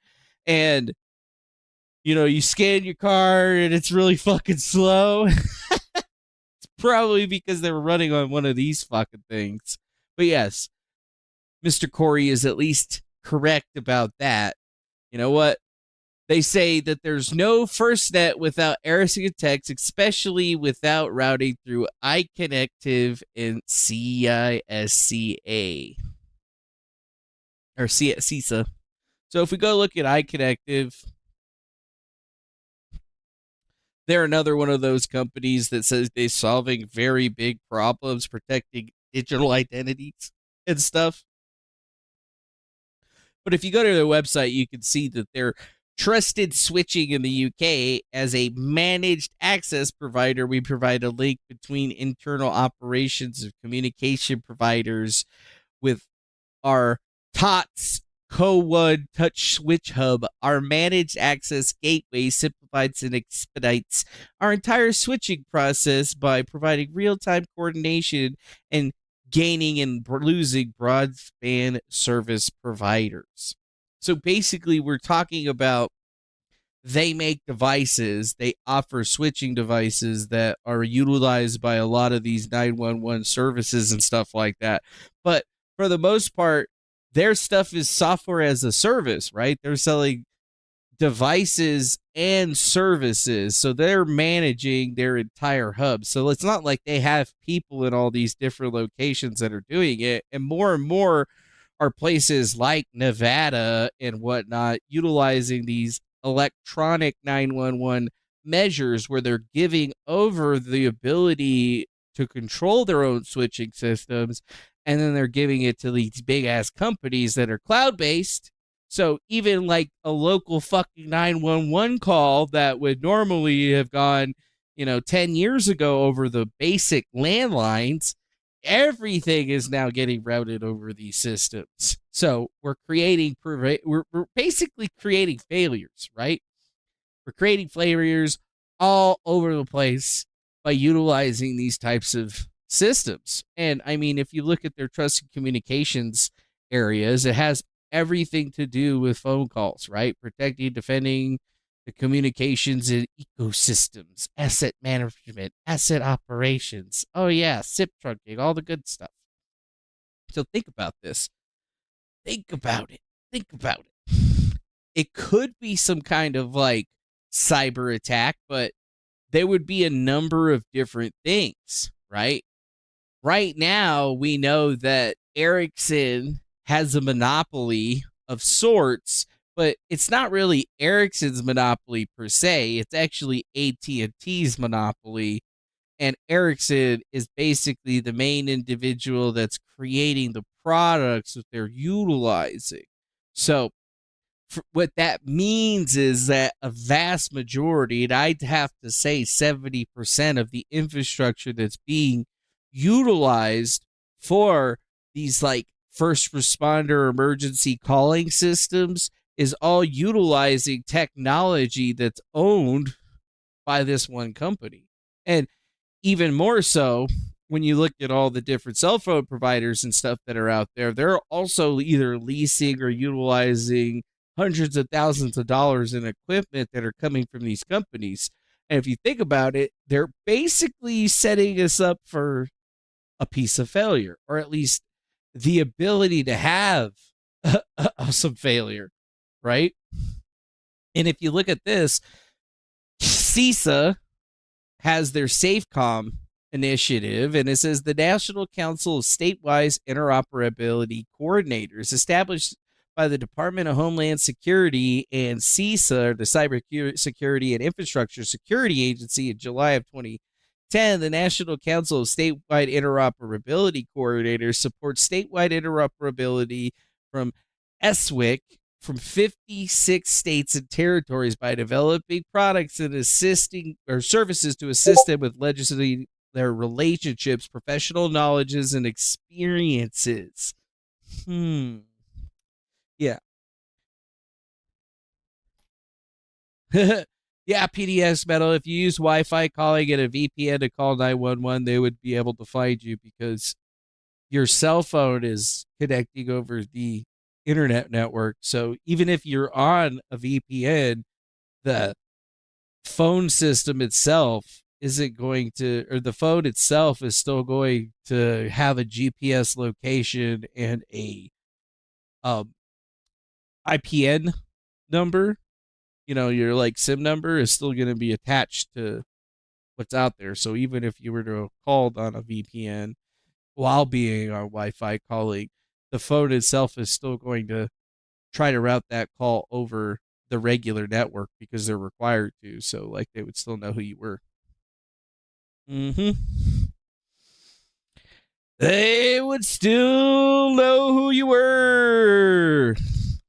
and, you know, you scan your card and it's really fucking slow, probably because they were running on one of these fucking things. But yes, Mr. Corey is at least correct about that. You know what? They say that there's no FirstNet without Ericsson Text, especially without routing through iConnective and CISCA. Or CISA. So if we go look at iConnective, they're another one of those companies that says they're solving very big problems protecting digital identities and stuff. But if you go to their website, you can see that they're trusted switching in the UK as a managed access provider. We provide a link between internal operations of communication providers with our TOTS Co1 Touch Switch Hub. Our managed access gateway simplifies and expedites our entire switching process by providing real-time coordination and gaining and losing broadband service providers. So basically, we're talking about they make devices, they offer switching devices that are utilized by a lot of these 911 services and stuff like that. But for the most part, their stuff is software as a service, right? They're selling devices and services. So they're managing their entire hub. So it's not like they have people in all these different locations that are doing it. And more are places like Nevada and whatnot utilizing these electronic 911 measures where they're giving over the ability to control their own switching systems, and then they're giving it to these big ass companies that are cloud based. So even like a local fucking 911 call that would normally have gone, 10 years ago over the basic landlines, everything is now getting routed over these systems. So we're basically creating failures, right? We're creating failures all over the place by utilizing these types of systems. And I mean, if you look at their trusted communications areas, it has everything to do with phone calls, right? Protecting, defending the communications and ecosystems, asset management, asset operations. Oh yeah, SIP trunking, all the good stuff. So think about this. Think about it. It could be some kind of like cyber attack, but there would be a number of different things, right? Right now, we know that Ericsson has a monopoly of sorts, but it's not really Ericsson's monopoly per se. It's actually AT&T's monopoly, and Ericsson is basically the main individual that's creating the products that they're utilizing. So what that means is that a vast majority, and I'd have to say 70% of the infrastructure that's being utilized for these like first responder emergency calling systems is all utilizing technology that's owned by this one company. And even more so, when you look at all the different cell phone providers and stuff that are out there, they're also either leasing or utilizing hundreds of thousands of dollars in equipment that are coming from these companies. And if you think about it, they're basically setting us up for a piece of failure, or at least the ability to have some failure, right? And if you look at this, FISA has their SafeCom initiative, and it says the National Council of Statewide Interoperability Coordinators, established by the Department of Homeland Security and CISA, the Cyber Security and Infrastructure Security Agency, in July of 2010. The National Council of Statewide Interoperability Coordinators supports statewide interoperability from SWIC from 56 states and territories by developing products and assisting or services to assist them with legislating their relationships, professional knowledges, and experiences. Yeah. Yeah, PDS Metal. If you use Wi-Fi calling and a VPN to call 911, they would be able to find you because your cell phone is connecting over the internet network. So even if you're on a VPN, the phone system itself isn't going to, or the phone itself is still going to have a GPS location and a IPN number. You know, your like SIM number is still going to be attached to what's out there. So even if you were to have called on a VPN while being on Wi-Fi calling, the phone itself is still going to try to route that call over the regular network because they're required to. So like they would still know who you were. They would still know who you were.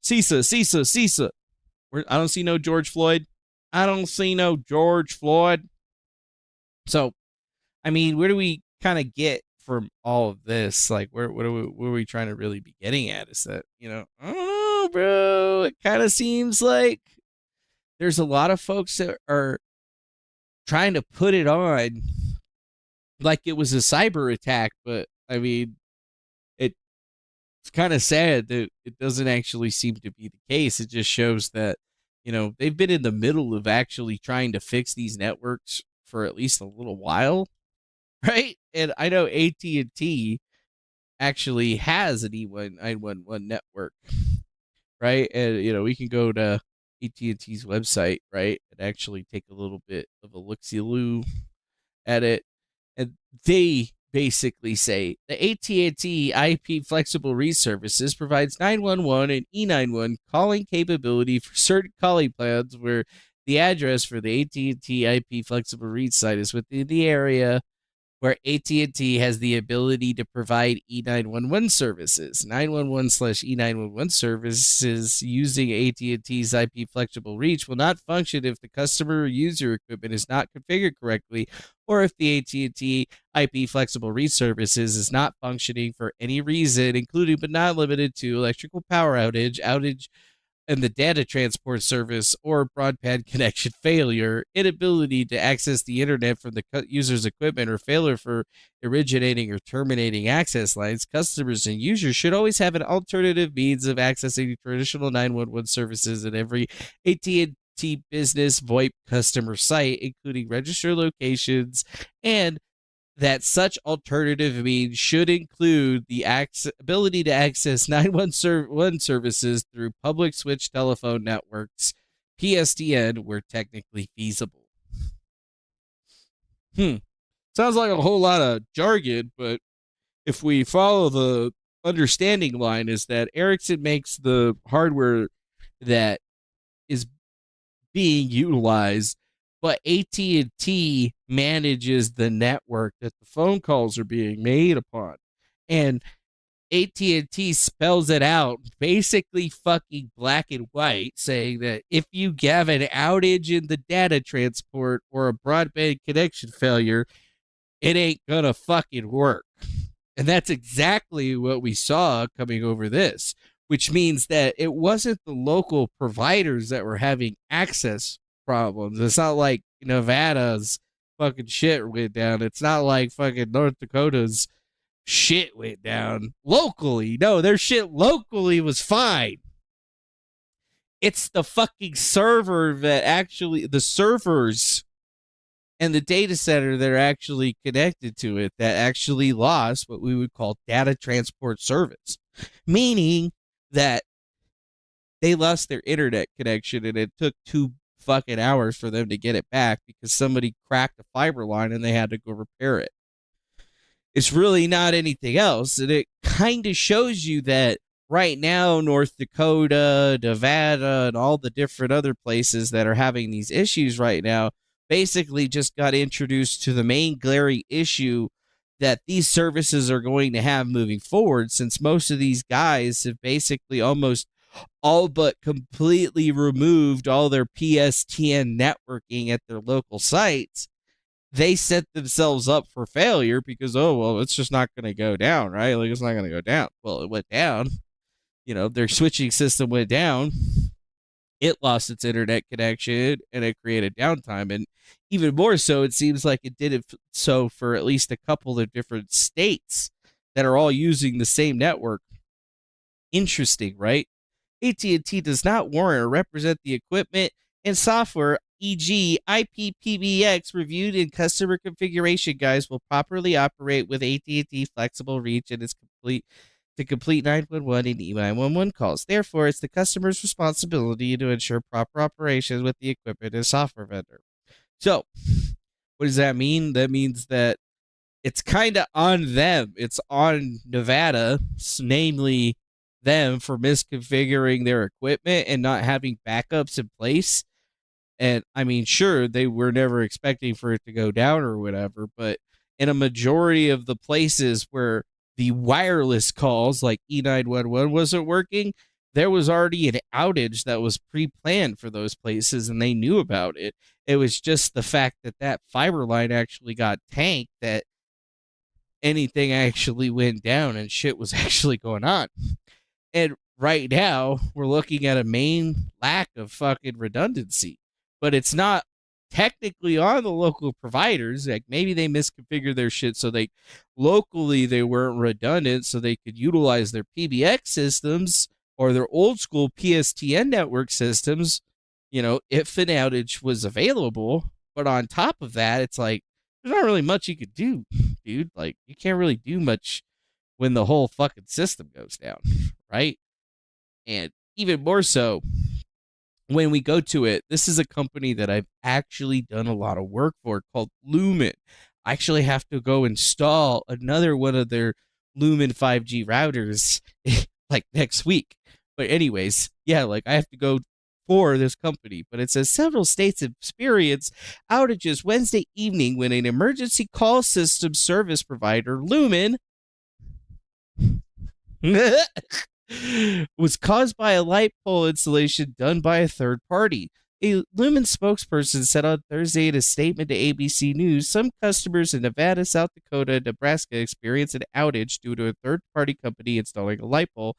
CISA. I don't see no George Floyd. So, I mean, where do we kind of get from all of this? Like, where are we trying to really be getting at? Is that, I don't know, bro. It kind of seems like there's a lot of folks that are trying to put it on like it was a cyber attack, but I mean, it's kind of sad that it doesn't actually seem to be the case. It just shows that, they've been in the middle of actually trying to fix these networks for at least a little while, right? And I know AT&T actually has an E911 network, right? And, we can go to AT&T's website, right, and actually take a little bit of a look-see-loo at it. And they basically say the AT&T IP flexible reach services provides 911 and E911 calling capability for certain calling plans where the address for the AT&T IP flexible reach site is within the area where AT&T has the ability to provide E911 services. 911/E911 services using AT&T's IP flexible reach will not function if the customer or user equipment is not configured correctly, or if the AT&T IP flexible reach services is not functioning for any reason, including but not limited to electrical power outage and the data transport service, or broadband connection failure, inability to access the internet from the user's equipment, or failure for originating or terminating access lines. Customers and users should always have an alternative means of accessing traditional 911 services at every AT&T business VoIP customer site, including register locations, and that such alternative means should include the ability to access 911 services through public switch telephone networks, PSTN, where technically feasible. Sounds like a whole lot of jargon, but if we follow the understanding line, is that Ericsson makes the hardware that is being utilized, but AT&T manages the network that the phone calls are being made upon. And AT&T spells it out, basically fucking black and white, saying that if you have an outage in the data transport or a broadband connection failure, it ain't gonna fucking work. And that's exactly what we saw coming over this, which means that it wasn't the local providers that were having access problems. It's not like Nevada's fucking shit went down. It's not like fucking North Dakota's shit went down locally. No, their shit locally was fine. It's the fucking server that actually, the servers and the data center that are actually connected to it that actually lost what we would call data transport service, meaning that they lost their internet connection and it took 2 fucking hours for them to get it back because somebody cracked a fiber line and they had to go repair it. It's really not anything else. And it kind of shows you that right now, North Dakota, Nevada, and all the different other places that are having these issues right now basically just got introduced to the main glaring issue that these services are going to have moving forward, since most of these guys have basically almost all but completely removed all their PSTN networking at their local sites. They set themselves up for failure because, oh, well, it's just not going to go down, right? Like, it's not going to go down. Well, it went down. Their switching system went down. It lost its internet connection and it created downtime. And even more so, it seems like it did it so for at least a couple of different states that are all using the same network. Interesting, right? AT&T does not warrant or represent the equipment and software, e.g. IPPBX reviewed in customer configuration guides will properly operate with AT&T flexible reach and is complete to complete 911 and E911 calls. Therefore, it's the customer's responsibility to ensure proper operations with the equipment and software vendor. So, what does that mean? That means that it's kind of on them. It's on Nevada, namely them, for misconfiguring their equipment and not having backups in place. And I mean, sure, they were never expecting for it to go down or whatever, but in a majority of the places where the wireless calls like E911 wasn't working, there was already an outage that was pre-planned for those places and they knew about it. It was just the fact that that fiber line actually got tanked that anything actually went down and shit was actually going on. And right now, we're looking at a main lack of fucking redundancy. But it's not technically on the local providers. Like, maybe they misconfigured their shit so they locally they weren't redundant so they could utilize their PBX systems or their old school PSTN network systems, if an outage was available. But on top of that, it's like, there's not really much you could do, dude. Like, you can't really do much when the whole fucking system goes down, right? And even more so, when we go to it, this is a company that I've actually done a lot of work for called Lumen. I actually have to go install another one of their Lumen 5G routers like next week. But anyways, yeah, like I have to go for this company. But it says several states experienced outages Wednesday evening when an emergency call system service provider, Lumen, was caused by a light pole installation done by a third party. A Lumen spokesperson said on Thursday in a statement to ABC News, some customers in Nevada, South Dakota, and Nebraska experienced an outage due to a third-party company installing a light pole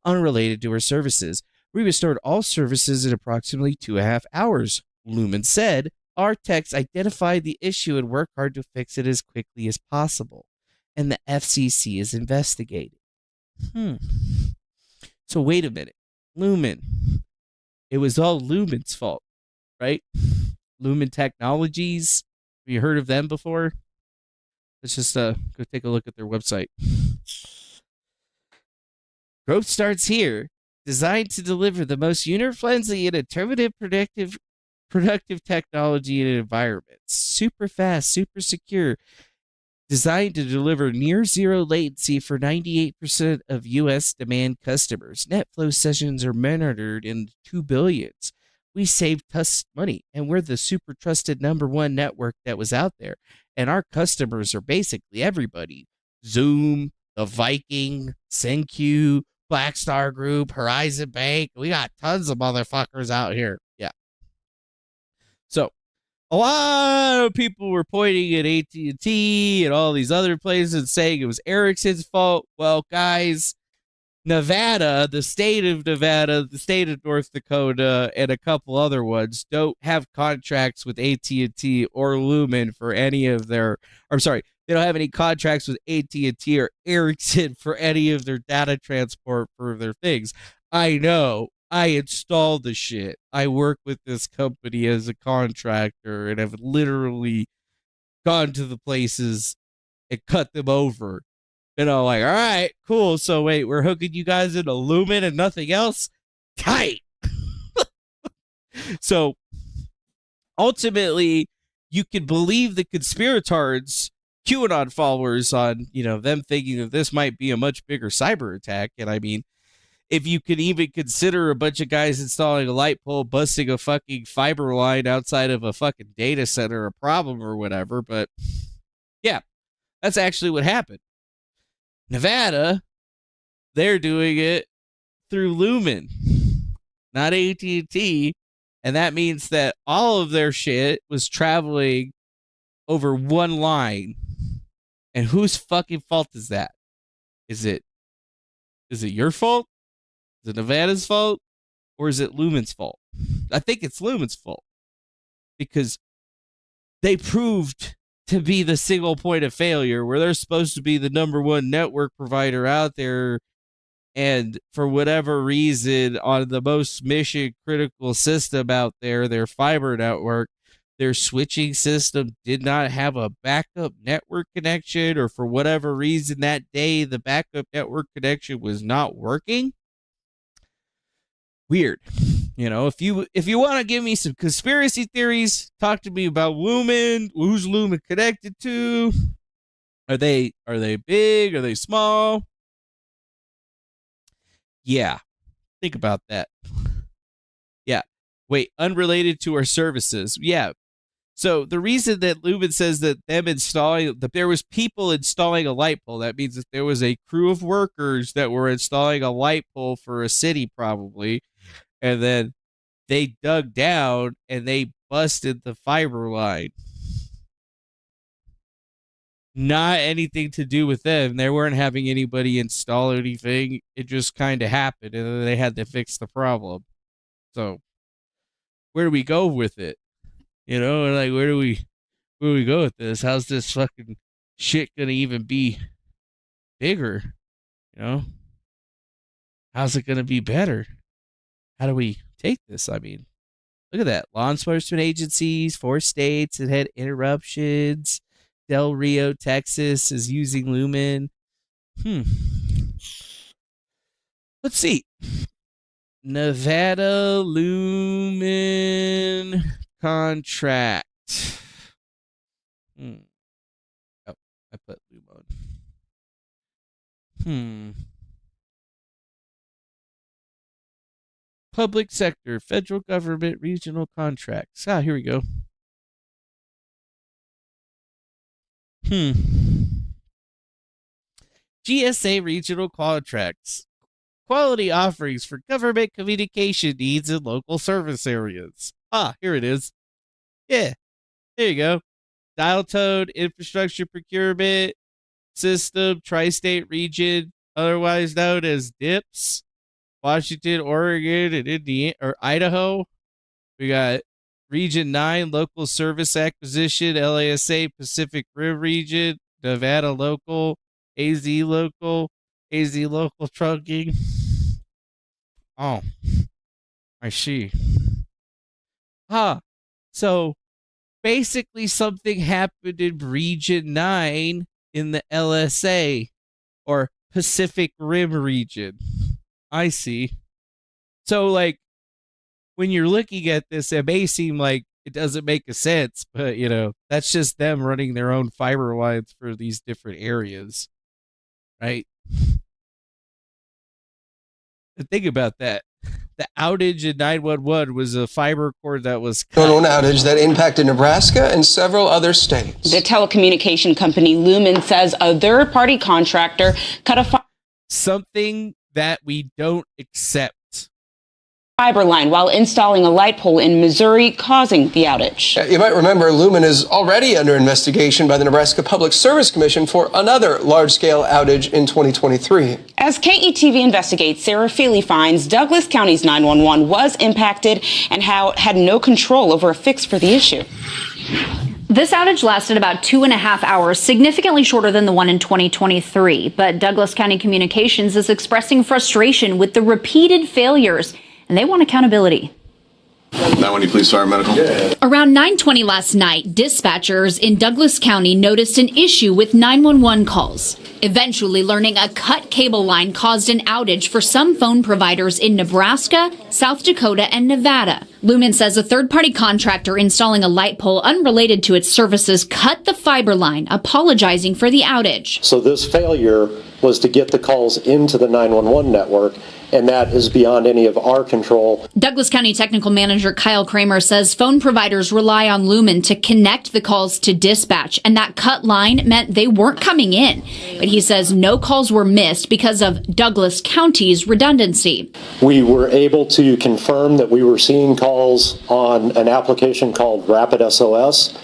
unrelated to her services. We restored all services in approximately 2.5 hours, Lumen said. Our techs identified the issue and worked hard to fix it as quickly as possible, and the FCC is investigating. So wait a minute. Lumen. It was all Lumen's fault, right? Lumen Technologies. Have you heard of them before? Let's just go take a look at their website. Growth starts here. Designed to deliver the most user-friendly and intuitive productive technology in an environment. Super fast, super secure. Designed to deliver near zero latency for 98% of U.S. demand customers. NetFlow sessions are monitored in 2 billions. We save us money, and we're the super trusted #1 network that was out there. And our customers are basically everybody. Zoom, the Viking, SenQ, Black Star Group, Horizon Bank. We got tons of motherfuckers out here. Yeah. So a lot of people were pointing at AT&T and all these other places and saying it was Ericsson's fault. Well, guys, Nevada, the state of Nevada, the state of North Dakota, and a couple other ones don't have contracts with AT&T or Lumen for any of their, I'm sorry, they don't have any contracts with AT&T or Ericsson for any of their data transport for their things. I know. I installed the shit. I work with this company as a contractor and have literally gone to the places and cut them over. And I'm like, all right, cool. So wait, we're hooking you guys into Lumen and nothing else? Tight. So ultimately, you can believe the conspirators, QAnon followers, on, you know, them thinking that this might be a much bigger cyber attack. And I mean, if you could even consider a bunch of guys installing a light pole, busting a fucking fiber line outside of a fucking data center a problem or whatever. But yeah, that's actually what happened. Nevada, they're doing it through Lumen, not AT&T, and that means that all of their shit was traveling over one line. And whose fucking fault is that? Is it your fault? Is it Nevada's fault? Or is it Lumen's fault? I think it's Lumen's fault, because they proved to be the single point of failure where they're supposed to be the number one network provider out there. And for whatever reason, on the most mission critical system out there, their fiber network, their switching system did not have a backup network connection, or for whatever reason that day, the backup network connection was not working. Weird. You know, if you want to give me some conspiracy theories, talk to me about Lumen. Who's Lumen connected to? Are they big? Are they small? Yeah. Think about that. Yeah. Wait, unrelated to our services. Yeah. So the reason that Lumen says that there was people installing a light pole, that means that there was a crew of workers that were installing a light pole for a city probably, and then they dug down and they busted the fiber line. Not anything to do with them. They weren't having anybody install anything. It just kind of happened, and then they had to fix the problem. So where do we go with it? You know, like where do we go with this? How's this fucking shit gonna even be bigger? You know? How's it gonna be better? How do we take this? I mean, look at that. Law enforcement agencies, 4 states that had interruptions. Del Rio, Texas is using Lumen. Let's see. Nevada Lumen contract. Oh, I put Lumen. Public sector, federal government, regional contracts. Here we go. GSA regional contracts. Quality offerings for government communication needs in local service areas. Here it is. Yeah, there you go. Dial tone, infrastructure procurement system, tri-state region, otherwise known as DIPS. Washington, Oregon, and Indiana or Idaho. We got Region 9 local service acquisition, LASA Pacific Rim region, Nevada local, AZ local trunking. Oh, I see. So basically something happened in Region 9 in the LSA or Pacific Rim region. I see. So, like, when you're looking at this, it may seem like it doesn't make a sense, but, you know, that's just them running their own fiber lines for these different areas, right? And think about that. The outage in 911 was a fiber cord that was cut. 911 outage that impacted Nebraska and several other states. The telecommunication company Lumen says a third-party contractor cut a something that we don't accept. Fiber line while installing a light pole in Missouri, causing the outage. You might remember Lumen is already under investigation by the Nebraska Public Service Commission for another large-scale outage in 2023. As KETV investigates, Sarah Feely finds Douglas County's 911 was impacted and had no control over a fix for the issue. This outage lasted about 2.5 hours, significantly shorter than the one in 2023. But Douglas County Communications is expressing frustration with the repeated failures, and they want accountability. 911 Police Fire Medical. Around 9:20 last night, dispatchers in Douglas County noticed an issue with 911 calls. Eventually learning a cut cable line caused an outage for some phone providers in Nebraska, South Dakota, and Nevada. Lumen says a third-party contractor installing a light pole unrelated to its services cut the fiber line, apologizing for the outage. So this failure was to get the calls into the 911 network, and that is beyond any of our control. Douglas County Technical Manager Kyle Kramer says phone providers rely on Lumen to connect the calls to dispatch, and that cut line meant they weren't coming in. But he says no calls were missed because of Douglas County's redundancy. We were able to confirm that we were seeing calls on an application called Rapid SOS,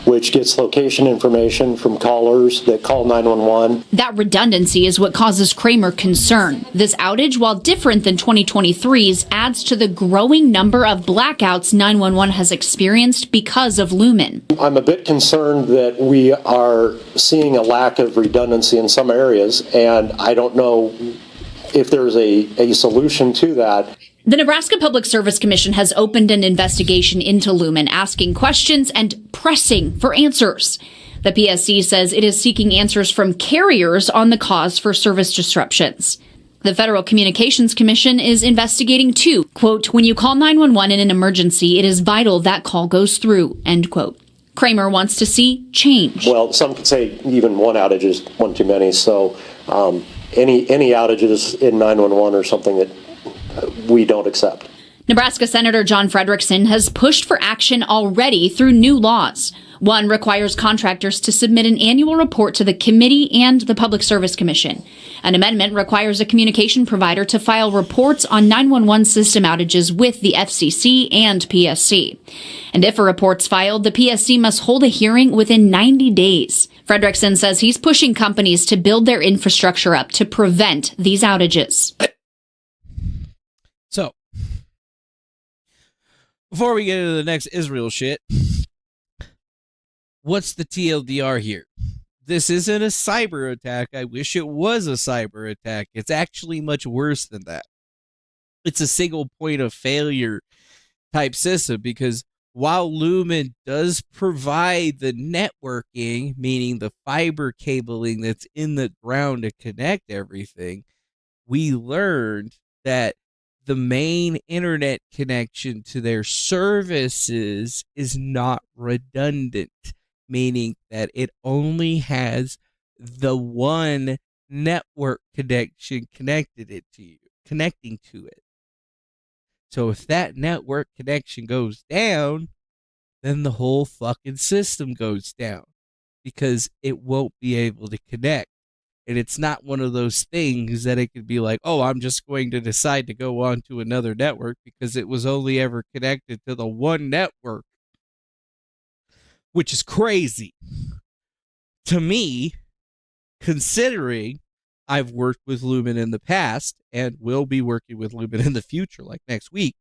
which gets location information from callers that call 911. That redundancy is what causes Kramer concern. This outage, while different than 2023's, adds to the growing number of blackouts 911 has experienced because of Lumen. I'm a bit concerned that we are seeing a lack of redundancy in some areas, and I don't know if there's a solution to that. The Nebraska Public Service Commission has opened an investigation into Lumen, asking questions and pressing for answers. The PSC says it is seeking answers from carriers on the cause for service disruptions. The Federal Communications Commission is investigating too. Quote, when you call 911 in an emergency, it is vital that call goes through, end quote. Kramer wants to see change. Well, some could say even one outage is one too many. So any outages in 911 are something that we don't accept. Nebraska Senator John Frederickson has pushed for action already through new laws. One requires contractors to submit an annual report to the committee and the Public Service Commission. An amendment requires a communication provider to file reports on 911 system outages with the FCC and PSC. And if a report's filed, the PSC must hold a hearing within 90 days. Frederickson says he's pushing companies to build their infrastructure up to prevent these outages. So, before we get into the next Israel shit, what's the TLDR here? This isn't a cyber attack. I wish it was a cyber attack. It's actually much worse than that. It's a single point of failure type system, because while Lumen does provide the networking, meaning the fiber cabling that's in the ground to connect everything, we learned that the main internet connection to their services is not redundant, meaning that it only has the one network connection connecting to it. So if that network connection goes down, then the whole fucking system goes down, because it won't be able to connect. And it's not one of those things that it could be like, oh, I'm just going to decide to go on to another network because it was only ever connected to the one network, which is crazy to me, considering I've worked with Lumen in the past and will be working with Lumen in the future, like next week,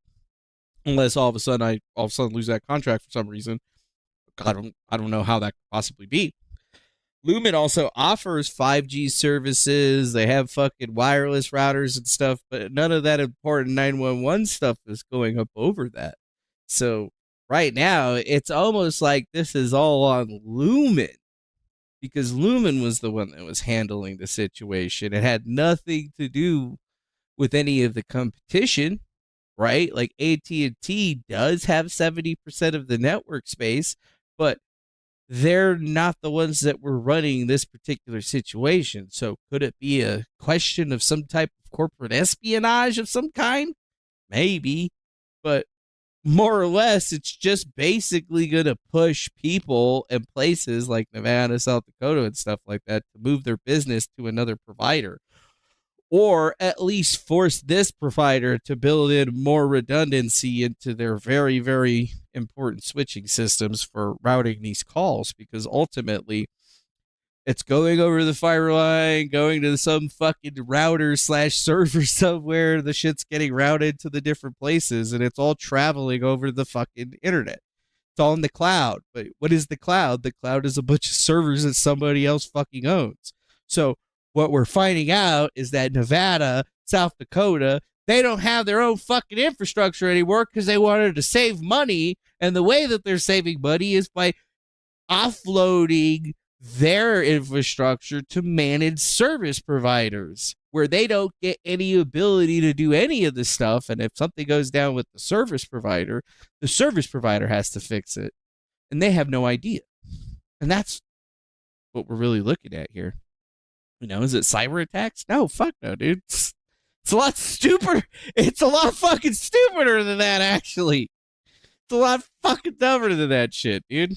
unless all of a sudden I lose that contract for some reason. I don't know how that could possibly be. Lumen also offers 5G services. They have fucking wireless routers and stuff, but none of that important 911 stuff is going up over that. So right now, it's almost like this is all on Lumen, because Lumen was the one that was handling the situation. It had nothing to do with any of the competition, right? Like AT&T does have 70% of the network space, but they're not the ones that were running this particular situation. So could it be a question of some type of corporate espionage of some kind? maybe, but more or less, it's just basically going to push people and places like Nevada, South Dakota, and stuff like that to move their business to another provider, or at least force this provider to build in more redundancy into their very, very important switching systems for routing these calls, because ultimately it's going over the fiber line, going to some fucking router / server somewhere. The shit's getting routed to the different places, and it's all traveling over the fucking internet. It's all in the cloud. But what is the cloud? The cloud is a bunch of servers that somebody else fucking owns. So what we're finding out is that Nevada, South Dakota, they don't have their own fucking infrastructure anymore because they wanted to save money. And the way that they're saving money is by offloading their infrastructure to managed service providers, where they don't get any ability to do any of this stuff. And if something goes down with the service provider has to fix it, and they have no idea. And that's what we're really looking at here. You know, is it cyber attacks? No, fuck no, dude. It's a lot stupider. It's a lot fucking stupider than that, actually. It's a lot fucking dumber than that shit, dude.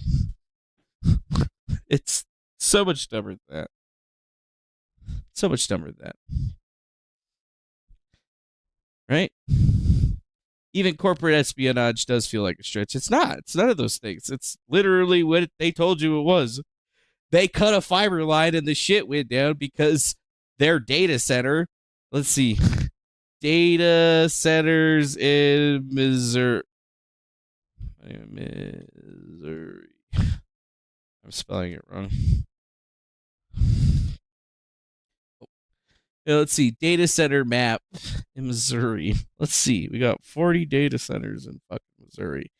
It's so much dumber than that. So much dumber than that. Right? Even corporate espionage does feel like a stretch. It's not. It's none of those things. It's literally what they told you it was. They cut a fiber line and the shit went down because their data center, let's see, data centers in Missouri. I'm spelling it wrong. Let's see, data center map in Missouri. Let's see, we got 40 data centers in fucking Missouri.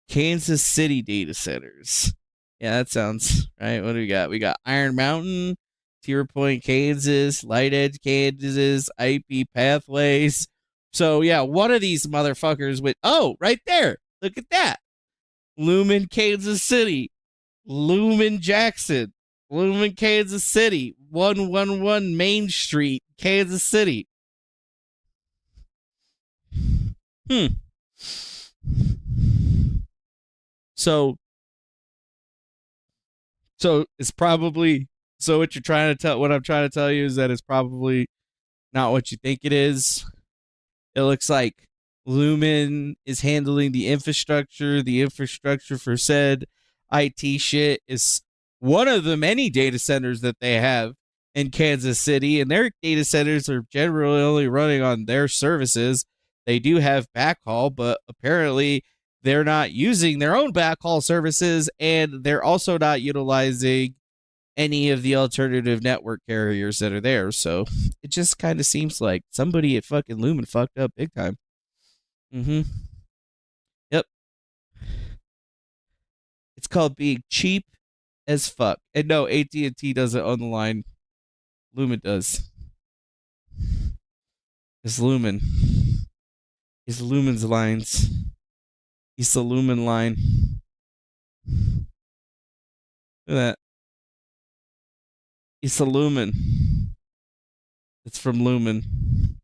Kansas City data centers. Yeah, that sounds right. What do we got? We got Iron Mountain, Tier Point, Kansas, Light Edge, Kansas, IP Pathways. So yeah, one of these motherfuckers went, oh, right there. Look at that. Lumen, Kansas City. Lumen, Jackson. Lumen, Kansas City. 111 Main Street, Kansas City. So it's probably, so what I'm trying to tell you is that it's probably not what you think it is. It looks like Lumen is handling the infrastructure. The infrastructure for said IT shit is one of the many data centers that they have in Kansas City, and their data centers are generally only running on their services. They do have backhaul, but apparently they're not using their own backhaul services, and they're also not utilizing any of the alternative network carriers that are there. So it just kind of seems like somebody at fucking Lumen fucked up big time. Yep. It's called being cheap as fuck. And no, AT&T doesn't own the line. Lumen does. It's Lumen. It's Lumen's lines. It's the Lumen line. Look at that. It's the Lumen. It's from Lumen.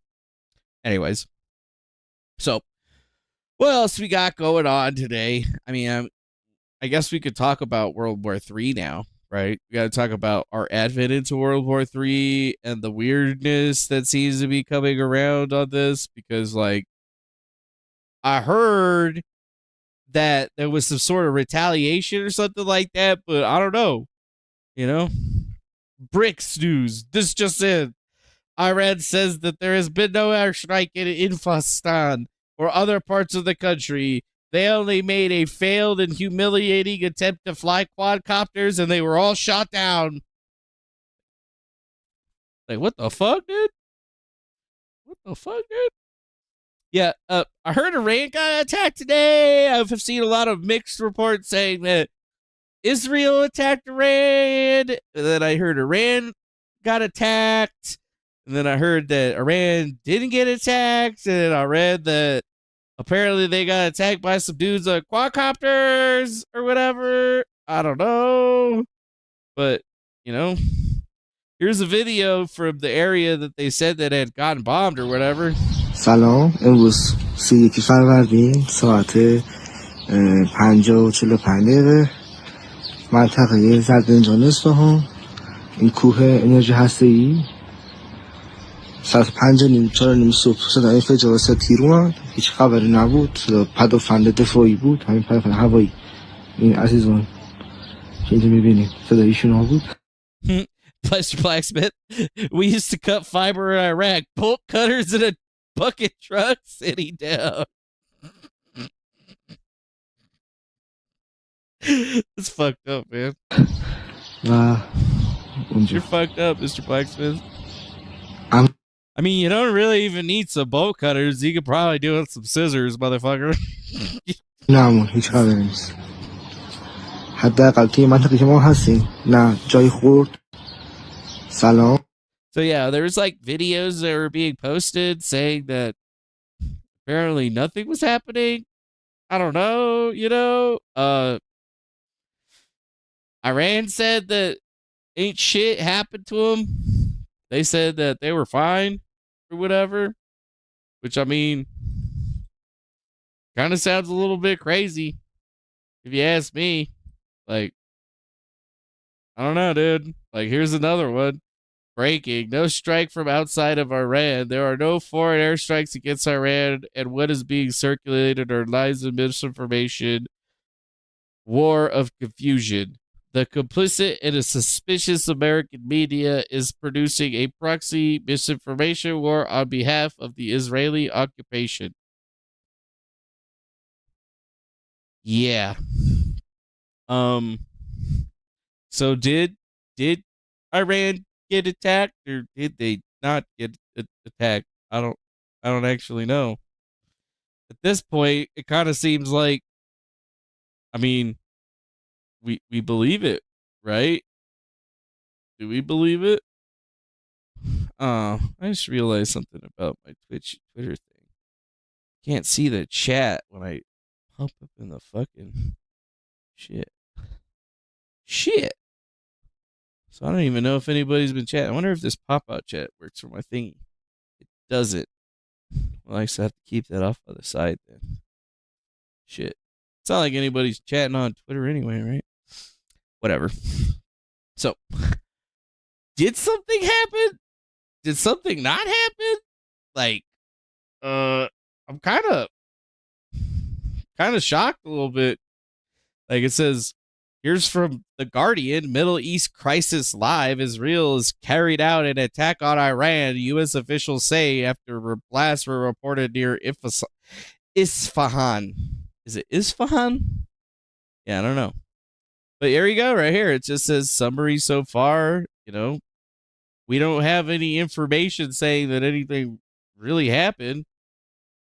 Anyways. So, what else we got going on today? I mean, I guess we could talk about World War III now, right? We got to talk about our advent into World War III and the weirdness that seems to be coming around on this, because, like, I heard that there was some sort of retaliation or something like that, but I don't know. You know? BRICS news. This just in. Iran says that there has been no airstrike in Infastan or other parts of the country. They only made a failed and humiliating attempt to fly quadcopters, and they were all shot down. Like, what the fuck, dude? What the fuck, dude? Yeah, I heard Iran got attacked today. I've seen a lot of mixed reports saying that Israel attacked Iran. And then I heard Iran got attacked. And then I heard that Iran didn't get attacked. And I read that apparently they got attacked by some dudes on quadcopters or whatever. I don't know. But, you know, here's a video from the area that they said that had gotten bombed or whatever. سلام امروز 31 فروردین ساعت 5:45 منطقه زربنجان اصفهان این کوه انرژی هسته‌ای ساعت 5:30 صبح صدای انفجار تیر اومد. هیچ خبری نبود. پدافند دفاعی بود، همین پدافند هوایی. این عزیزان که اینجا میبینید صدای ایشون ها بود. Mr. Blacksmith, we used to cut fiber in Iraq. Bolt cutters in a bucket truck sitting down. It's fucked up, man. You're fucked up, Mr. Blacksmith. I mean, you don't really even need some bolt cutters. You could probably do it with some scissors, motherfucker. نه هیچ خبری نیست. حداقل توی منطقه که ما هستیم نه جای خورد. سلام. So yeah, there's like videos that were being posted saying that apparently nothing was happening. I don't know, you know. Iran said that ain't shit happened to them. They said that they were fine or whatever, which I mean, kind of sounds a little bit crazy if you ask me. Like, I don't know, dude. Like, here's another one. Breaking. No strike from outside of Iran. There are no foreign airstrikes against Iran, and what is being circulated are lies and misinformation. War of confusion. The complicit and a suspicious American media is producing a proxy misinformation war on behalf of the Israeli occupation. Yeah. So did Iran get attacked or did they not get attacked? I don't actually know. At this point, it kind of seems like, I mean, we believe it, right? Do we believe it? I just realized something about my Twitter thing. Can't see the chat when I pump up in the fucking shit. So I don't even know if anybody's been chatting. I wonder if this pop-out chat works for my thingy. It doesn't. Well, I just have to keep that off by the side then. Shit. It's not like anybody's chatting on Twitter anyway, right? Whatever. So, did something happen? Did something not happen? Like, I'm kind of shocked a little bit. Like it says, here's from The Guardian, Middle East Crisis Live. Israel has carried out an attack on Iran, U.S. officials say, after blasts were reported near Isfahan. Is it Isfahan? Yeah, I don't know. But here you go, right here. It just says summary so far. You know, we don't have any information saying that anything really happened.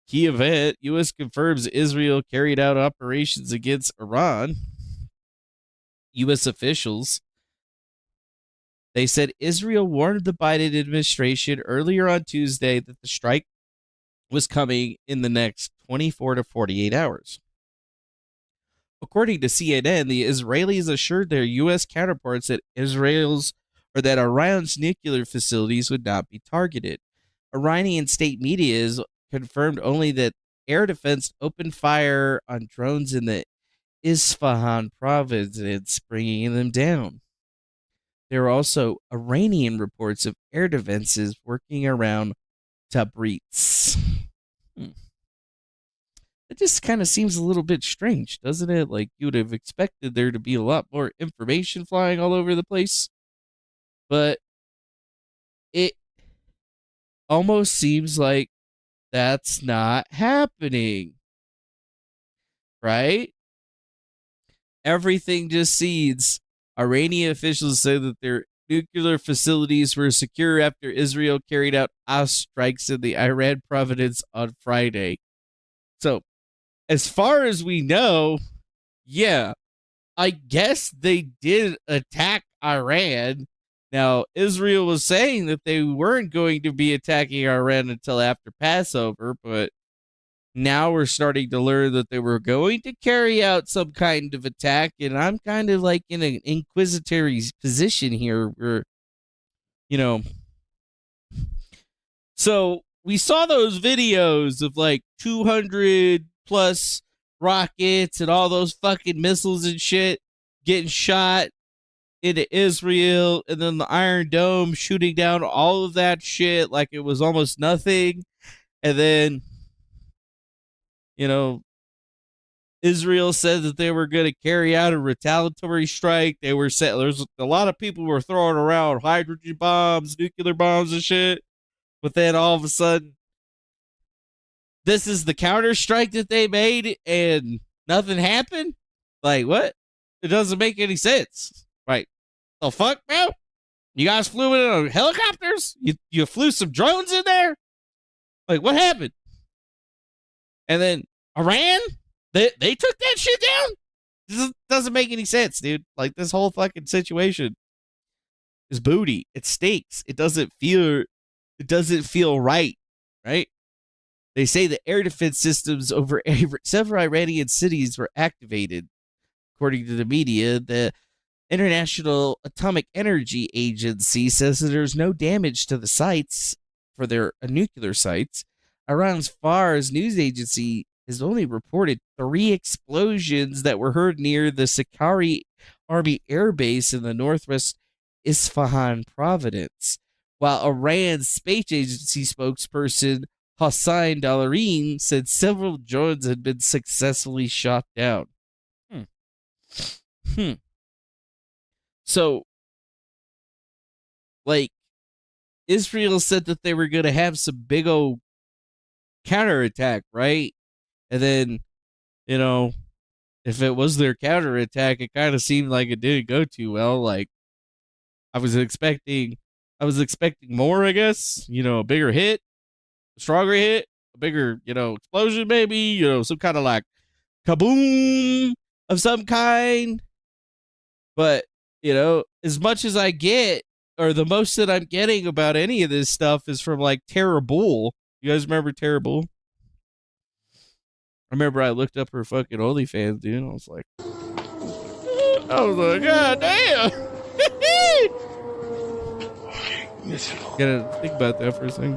Key event, U.S. confirms Israel carried out operations against Iran. U.S. officials, they said Israel warned the Biden administration earlier on Tuesday that the strike was coming in the next 24 to 48 hours. According to CNN, the Israelis assured their U.S. counterparts that Iran's nuclear facilities would not be targeted. Iranian state media has confirmed only that air defense opened fire on drones in the Isfahan province, bringing them down. There are also Iranian reports of air defenses working around Tabriz. It just kind of seems a little bit strange, doesn't it? Like, you would have expected there to be a lot more information flying all over the place. But it almost seems like that's not happening. Right? Everything just cedes. Iranian officials say that their nuclear facilities were secure after Israel carried out strikes in the Iran province on Friday. So, as far as we know, yeah, I guess they did attack Iran. Now, Israel was saying that they weren't going to be attacking Iran until after Passover, but now we're starting to learn that they were going to carry out some kind of attack, and I'm kind of like in an inquisitory position here where, you know. So we saw those videos of like 200 plus rockets and all those fucking missiles and shit getting shot into Israel, and then the Iron Dome shooting down all of that shit like it was almost nothing. And then, you know, Israel said that they were going to carry out a retaliatory strike. They were set. There's a lot of people were throwing around hydrogen bombs, nuclear bombs and shit. But then all of a sudden, this is the counterstrike that they made and nothing happened? Like, what? It doesn't make any sense. Right. The fuck, bro? You guys flew in helicopters? You flew some drones in there? Like, what happened? And then Iran? They took that shit down? This doesn't make any sense, dude. Like, this whole fucking situation is booty. It stinks. It doesn't feel right, right? They say the air defense systems over several Iranian cities were activated. According to the media, the International Atomic Energy Agency says that there's no damage to the sites for their nuclear sites. Iran's Fars news agency has only reported 3 explosions that were heard near the Sakari Army Air Base in the northwest Isfahan province, while Iran's space agency spokesperson Hossein Dalarin said several drones had been successfully shot down. So, like, Israel said that they were going to have some big old counterattack, right? And then, you know, if it was their counterattack, it kind of seemed like it didn't go too well. Like, I was expecting more, I guess. You know, a bigger hit, a stronger hit, a bigger, you know, explosion, maybe, you know, some kind of like kaboom of some kind. But, you know, as much as I get, or the most that I'm getting about any of this stuff is from like Tara Bull. You guys remember Tara Bull? I remember I looked up her fucking OnlyFans, dude. I was like, God damn. Gotta think about that for a second.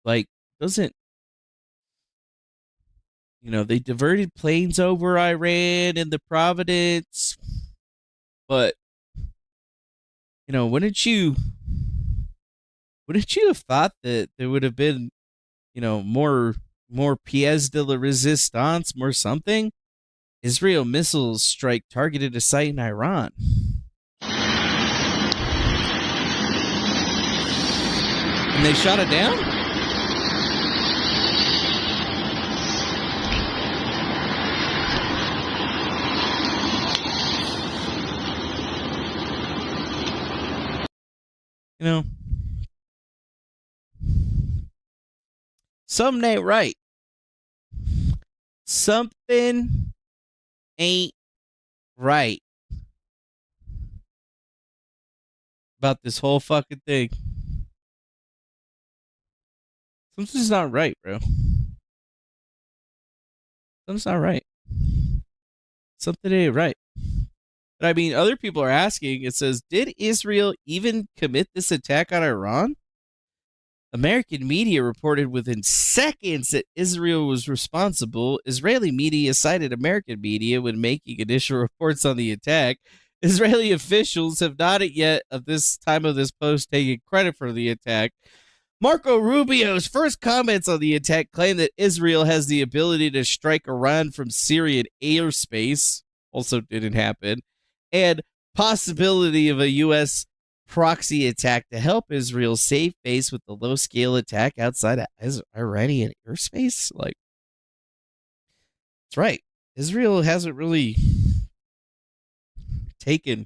Like, doesn't, you know, they diverted planes over Iran and the Providence, but, you know, wouldn't you have thought that there would have been, you know, more pièces de la résistance, more something? Israel missiles strike targeted a site in Iran. And they shot it down? You know, something ain't right. Something ain't right about this whole fucking thing. Something's not right, bro. Something's not right. Something ain't right. But I mean, other people are asking, it says, did Israel even commit this attack on Iran? American media reported within seconds that Israel was responsible. Israeli media cited American media when making initial reports on the attack. Israeli officials have not yet, at this time of this post, taken credit for the attack. Marco Rubio's first comments on the attack claimed that Israel has the ability to strike Iran from Syrian airspace. Also didn't happen. And possibility of a U.S. proxy attack to help Israel save face with the low-scale attack outside of Iranian airspace. Like, that's right. Israel hasn't really taken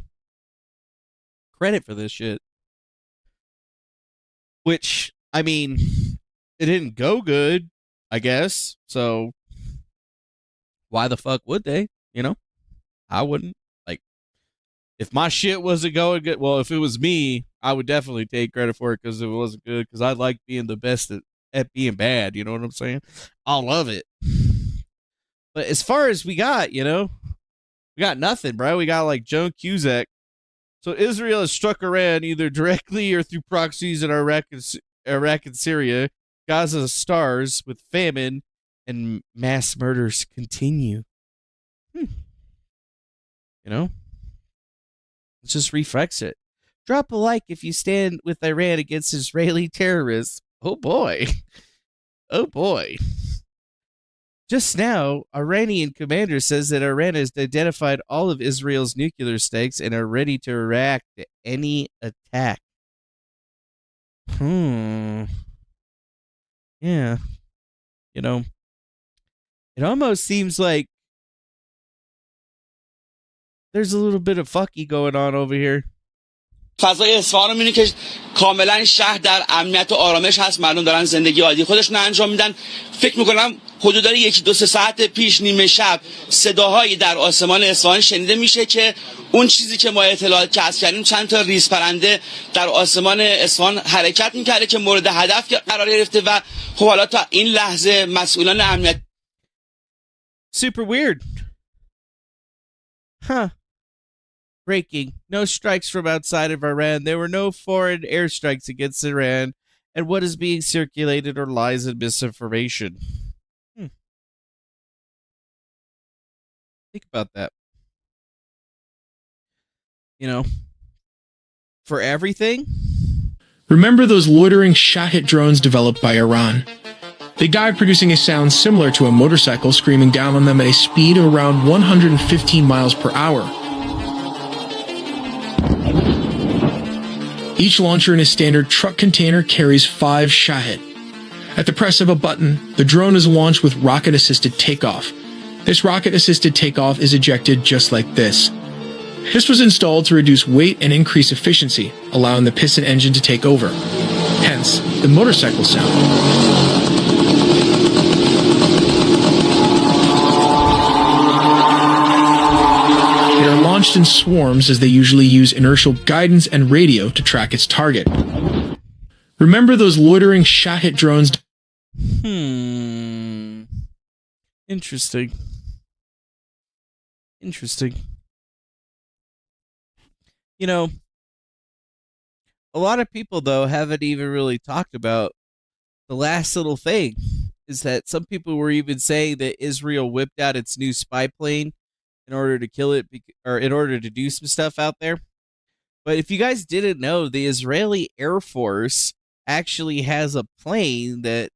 credit for this shit. Which, I mean, it didn't go good, I guess. So, why the fuck would they? You know? I wouldn't. If my shit wasn't going good, well, if it was me, I would definitely take credit for it because it wasn't good, because I like being the best at at being bad. You know what I'm saying? I love it. But as far as we got, we got nothing, bro. We got like Joan Cusack. So Israel has struck Iran either directly or through proxies in Iraq and Syria. Gaza stars with famine and mass murders continue. Let's just reflex it. Drop a like if you stand with Iran against Israeli terrorists. Oh boy. Oh boy. Just now, Iranian commander says that Iran has identified all of Israel's nuclear stakes and are ready to react to any attack. Yeah. It almost seems like there's a little bit of fucky going on over here. فضای اصفهان رو می‌بینی که کاملا شهر در امنیت و آرامش هست، مردم دارن زندگی عادی خودشون انجام میدن. فکر میکنم حدوداً 1-2 ساعت پیش نیمه شب صداهایی در آسمان اصفهان شنیده میشه که اون چیزی که ما اطلاعات کسب کردیم چند تا ریز پرنده در آسمان اصفهان حرکت میکرده که مورد هدف قرار گرفته و خب حالا تا این لحظه مسئولان امنیت Super weird. Huh. Breaking. No strikes from outside of Iran. There were no foreign airstrikes against Iran. And what is being circulated are lies and misinformation. Think about that. For everything. Remember those loitering Shahed drones developed by Iran? They dive producing a sound similar to a motorcycle screaming down on them at a speed of around 115 miles per hour. Each launcher in a standard truck container carries 5 Shahed. At the press of a button, the drone is launched with rocket-assisted takeoff. This rocket-assisted takeoff is ejected just like this. This was installed to reduce weight and increase efficiency, allowing the piston engine to take over. Hence, the motorcycle sound. They are launched in swarms as they usually use inertial guidance and radio to track its target. Remember those loitering Shahed drones? Interesting. A lot of people, though, haven't even really talked about the last little thing. Is that some people were even saying that Israel whipped out its new spy plane in order to kill it, or in order to do some stuff out there. But if you guys didn't know, the Israeli Air Force actually has a plane that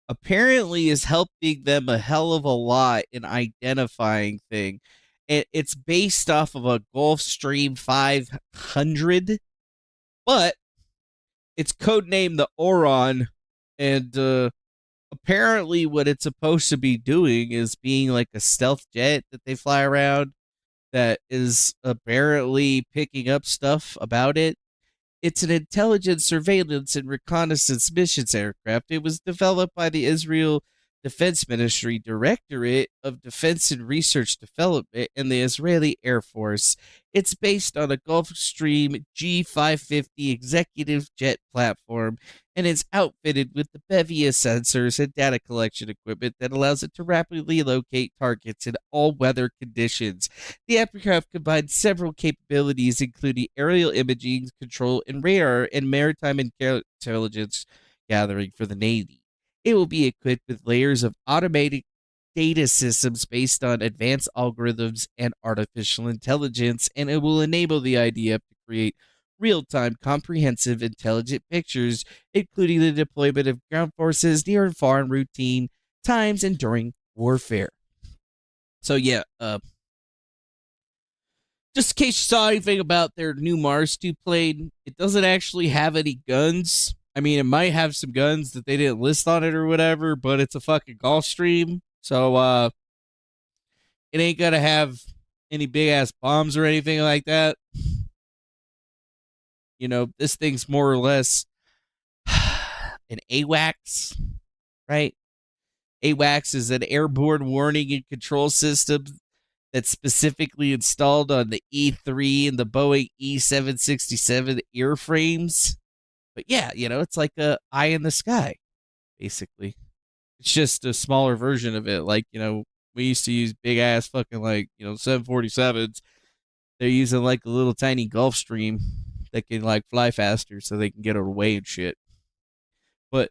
apparently is helping them a hell of a lot in identifying things. It's based off of a Gulfstream 500, but it's codenamed the Orion, and apparently what it's supposed to be doing is being like a stealth jet that they fly around that is apparently picking up stuff about it. It's an intelligence, surveillance, and reconnaissance missions aircraft. It was developed by the Israel Defense Ministry Directorate of Defense and Research Development and the Israeli Air Force. It's based on a Gulfstream G550 executive jet platform, and it's outfitted with the Bevia sensors and data collection equipment that allows it to rapidly locate targets in all weather conditions. The aircraft combines several capabilities, including aerial imaging, control, and radar, and maritime intelligence gathering for the Navy. It will be equipped with layers of automated data systems based on advanced algorithms and artificial intelligence, and it will enable the IDF to create real-time, comprehensive, intelligent pictures, including the deployment of ground forces near and far in routine times and during warfare. So yeah, just in case you saw anything about their new Mars 2 plane, it doesn't actually have any guns. I mean, it might have some guns that they didn't list on it or whatever, but it's a fucking Gulfstream, so it ain't gonna have any big-ass bombs or anything like that. This thing's more or less an AWACS, right? AWACS is an airborne warning and control system that's specifically installed on the E3 and the Boeing E767 airframes. But yeah, it's like a eye in the sky. basically. It's just a smaller version of it. Like, we used to use big ass fucking 747s. They're using like a little tiny Gulfstream that can like fly faster so they can get away and shit. But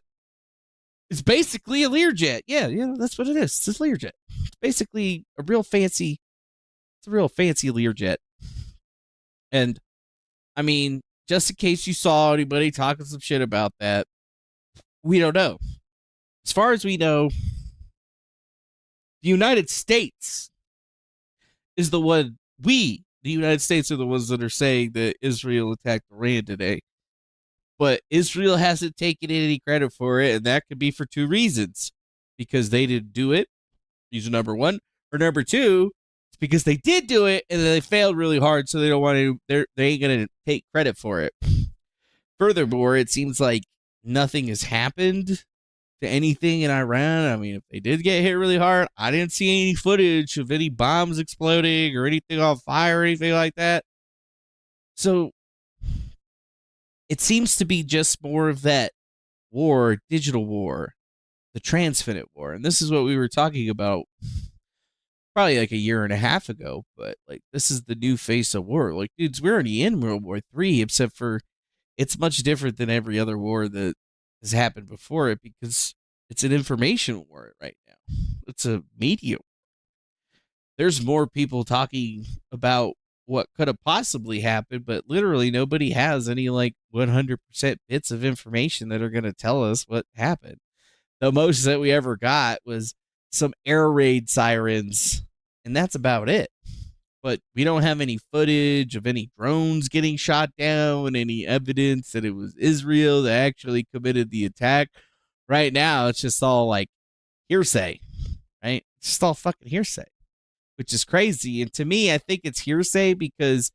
it's basically a Learjet. Yeah, that's what it is. It's a Learjet. It's basically a real fancy Learjet. And I mean, just in case you saw anybody talking some shit about that, we don't know. As far as we know, the United States is the one, the United States are the ones that are saying that Israel attacked Iran today. But Israel hasn't taken any credit for it, and that could be for two reasons. Because they didn't do it, reason number one. Or number two, it's because they did do it, and they failed really hard, so they don't want to, they ain't going to take credit for it. Furthermore, it seems like nothing has happened to anything in Iran. I mean, if they did get hit really hard, I didn't see any footage of any bombs exploding or anything on fire or anything like that. So it seems to be just more of that war, digital war, the Transfinite War. And this is what we were talking about probably like a year and a half ago. But like, this is the new face of war. Like, dudes, we're already in World War III, except for it's much different than every other war that has happened before it, because it's an information war right now. It's a media war. There's more people talking about what could have possibly happened, but literally nobody has any like 100% bits of information that are going to tell us what happened. The most that we ever got was some air raid sirens, and that's about it. But we don't have any footage of any drones getting shot down, any evidence that it was Israel that actually committed the attack. Right now, it's just all like hearsay, right? It's just all fucking hearsay, which is crazy. And to me, I think it's hearsay because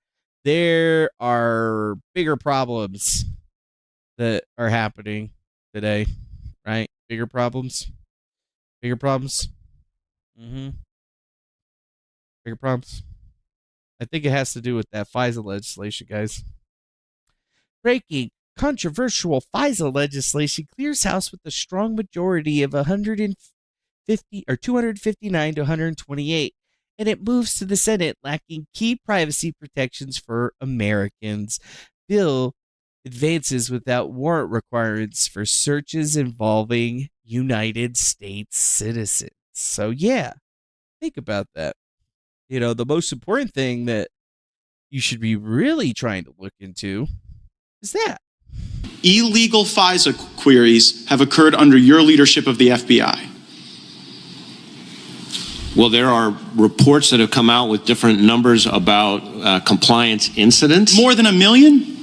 there are bigger problems that are happening today, right? Bigger problems. Bigger problems. Bigger problems. I think it has to do with that FISA legislation, guys. Breaking. Controversial FISA legislation clears House with a strong majority of 259 to 128, and it moves to the Senate lacking key privacy protections for Americans. Bill advances without warrant requirements for searches involving United States citizens. So yeah, think about that. The most important thing that you should be really trying to look into is that. Illegal FISA queries have occurred under your leadership of the FBI. Well, there are reports that have come out with different numbers about compliance incidents. More than 1 million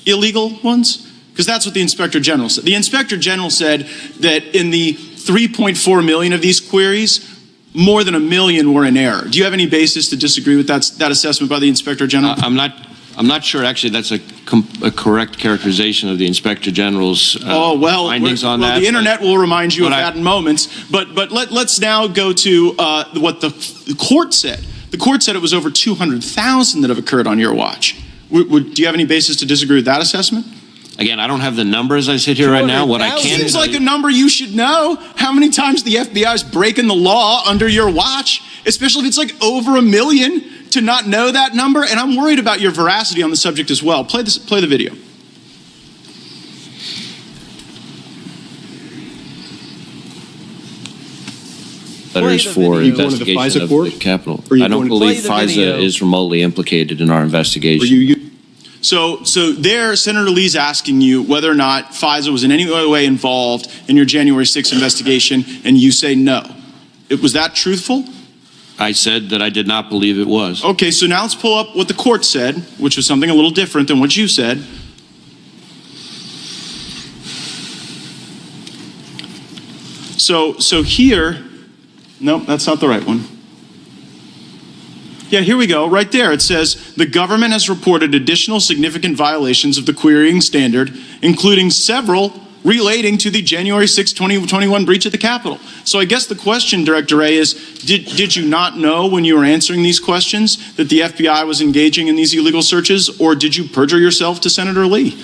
illegal ones? Because that's what the Inspector General said. The Inspector General said that in the 3.4 million of these queries, more than 1 million were in error. Do you have any basis to disagree with that assessment by the Inspector General? I'm not sure actually that's a correct characterization of the Inspector General's findings on that. The internet will remind you of that in moments. But let's now go to what the court said. The court said it was over 200,000 that have occurred on your watch. Do you have any basis to disagree with that assessment? Again, I don't have the number as I sit here right now. What I can seems like a number you should know. How many times the FBI is breaking the law under your watch, especially if it's like over 1 million, to not know that number. And I'm worried about your veracity on the subject as well. Play the video. Letters for investigation of the Capitol. I don't believe FISA is remotely implicated in our investigation. So there, Senator Lee's asking you whether or not FISA was in any way involved in your January 6th investigation, and you say no. Was that truthful? I said that I did not believe it was. Okay, so now let's pull up what the court said, which was something a little different than what you said. So here, nope, that's not the right one. Yeah, here we go. Right there. It says, the government has reported additional significant violations of the querying standard, including several relating to the January 6, 2021 breach of the Capitol. So I guess the question, Director Wray, is did you not know when you were answering these questions that the FBI was engaging in these illegal searches, or did you perjure yourself to Senator Lee?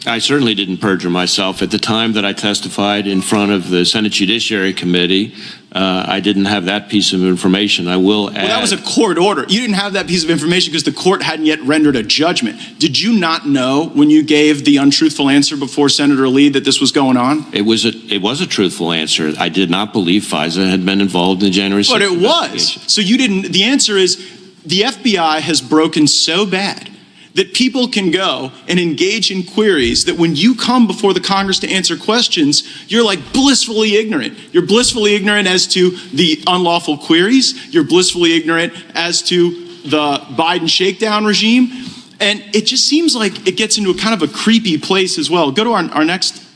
I certainly didn't perjure myself. At the time that I testified in front of the Senate Judiciary Committee, I didn't have that piece of information. I will add... Well, that was a court order. You didn't have that piece of information because the court hadn't yet rendered a judgment. Did you not know when you gave the untruthful answer before Senator Lee that this was going on? It was a truthful answer. I did not believe FISA had been involved in the January 6th But it was. So you didn't... The answer is the FBI has broken so bad that people can go and engage in queries that when you come before the Congress to answer questions, you're like blissfully ignorant. You're blissfully ignorant as to the unlawful queries. You're blissfully ignorant as to the Biden shakedown regime. And it just seems like it gets into a kind of a creepy place as well. Go to our next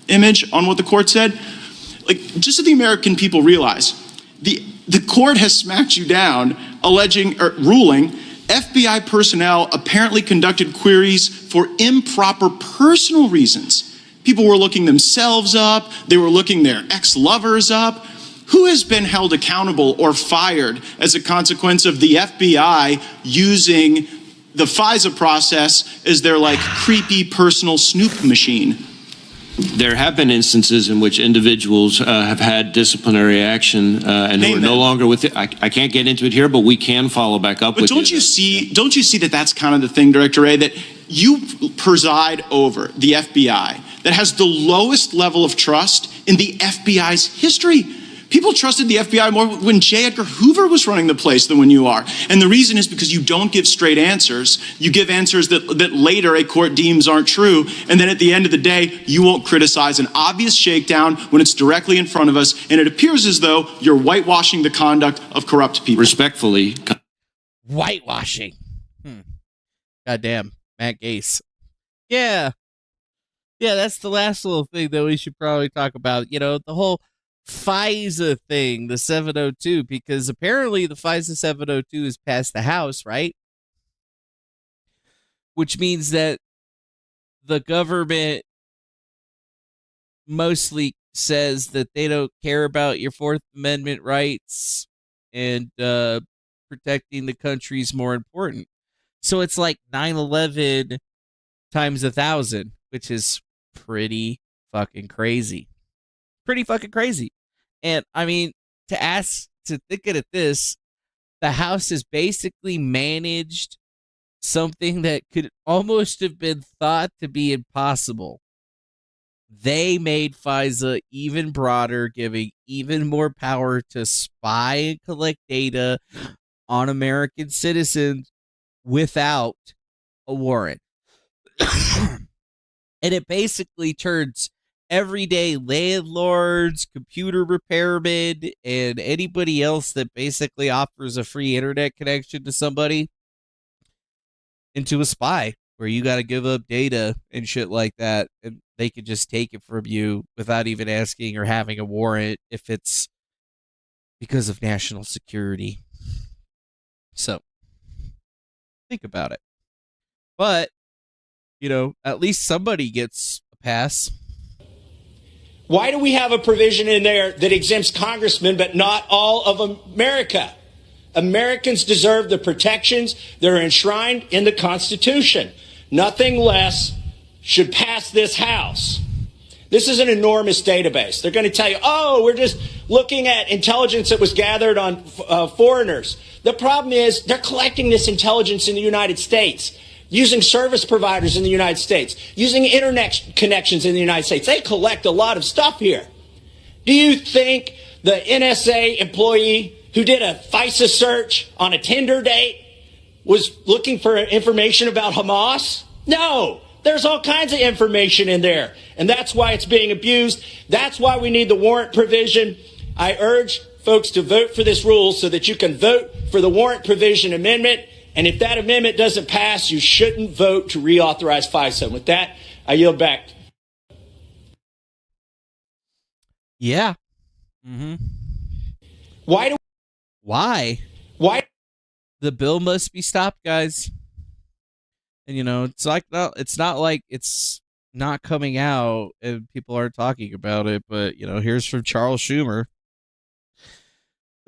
image on what the court said. Like, just so the American people realize, the court has smacked you down ruling FBI personnel apparently conducted queries for improper personal reasons. People were looking themselves up. They were looking their ex-lovers up. Who has been held accountable or fired as a consequence of the FBI using the FISA process as their like creepy personal snoop machine? There have been instances in which individuals have had disciplinary action and who are no longer with it. I can't get into it here, but we can follow back up with it. But don't you see that that's kind of the thing, Director Wray, that you preside over the FBI that has the lowest level of trust in the FBI's history? People trusted the FBI more when J. Edgar Hoover was running the place than when you are. And the reason is because you don't give straight answers. You give answers that later a court deems aren't true. And then at the end of the day, you won't criticize an obvious shakedown when it's directly in front of us. And it appears as though you're whitewashing the conduct of corrupt people. Respectfully. Whitewashing. Goddamn. Matt Gase. Yeah. Yeah, that's the last little thing that we should probably talk about. You know, the whole FISA thing, the 702, because apparently the FISA 702 is passed the House, right? Which means that the government mostly says that they don't care about your Fourth Amendment rights and protecting the country is more important. So it's like 9/11 times 1,000, which is pretty fucking crazy. Pretty fucking crazy. And I mean, to think of it this, the House has basically managed something that could almost have been thought to be impossible. They made FISA even broader, giving even more power to spy and collect data on American citizens without a warrant. And it basically turns everyday landlords, computer repairmen, and anybody else that basically offers a free internet connection to somebody into a spy, where you got to give up data and shit like that, and they could just take it from you without even asking or having a warrant if it's because of national security. So, think about it. But, you know, at least somebody gets a pass. Why do we have a provision in there that exempts congressmen but not all of America? Americans deserve the protections that are enshrined in the Constitution. Nothing less should pass this House. This is an enormous database. They're going to tell you, oh, we're just looking at intelligence that was gathered on foreigners. The problem is they're collecting this intelligence in the United States, using service providers in the United States, using internet connections in the United States. They collect a lot of stuff here. Do you think the NSA employee who did a FISA search on a Tinder date was looking for information about Hamas? No. There's all kinds of information in there, and that's why it's being abused. That's why we need the warrant provision. I urge folks to vote for this rule so that you can vote for the warrant provision amendment. And if that amendment doesn't pass, you shouldn't vote to reauthorize FISA. And with that, I yield back. Yeah. Mm-hmm. Why? The bill must be stopped, guys. And, you know, it's not like it's not coming out and people aren't talking about it. But, you know, here's from Charles Schumer.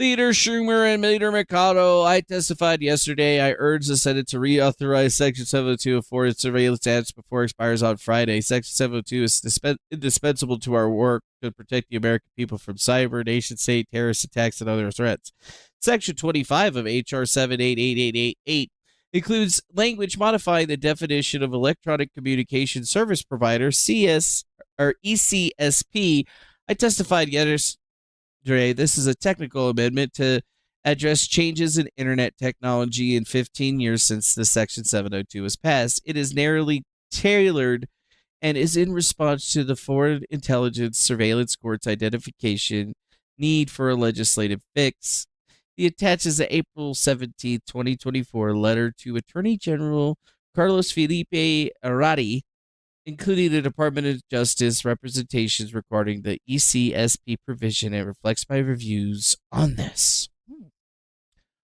Leader Schumer and Leader Mercado, I testified yesterday. I urged the Senate to reauthorize Section 702 of foreign surveillance acts before it expires on Friday. Section 702 is indispensable to our work to protect the American people from cyber, nation-state, terrorist attacks, and other threats. Section 25 of H.R. 788888 includes language modifying the definition of electronic communication service provider, ECSP. I testified yesterday. This is a technical amendment to address changes in internet technology in 15 years since the Section 702 was passed. It is narrowly tailored and is in response to the Foreign Intelligence Surveillance Court's identification need for a legislative fix. It attaches the April 17, 2024 letter to Attorney General Carlos Felipe Arati, including the Department of Justice representations regarding the ECSP provision, and reflects my reviews on this.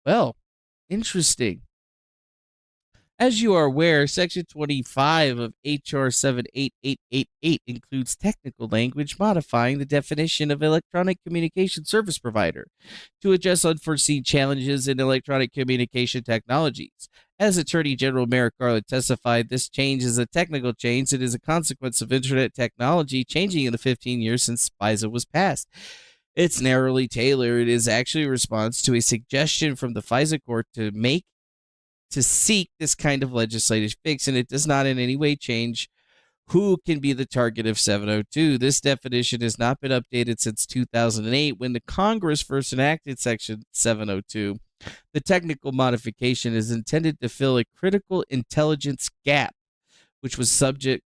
Well, interesting. As you are aware, Section 25 of H.R. 78888 includes technical language modifying the definition of electronic communication service provider to address unforeseen challenges in electronic communication technologies. As Attorney General Merrick Garland testified, this change is a technical change. It is a consequence of internet technology changing in the 15 years since FISA was passed. It's narrowly tailored. It is actually a response to a suggestion from the FISA court to seek this kind of legislative fix, and it does not in any way change who can be the target of 702. This definition has not been updated since 2008 when the Congress first enacted Section 702. The technical modification is intended to fill a critical intelligence gap, which was subject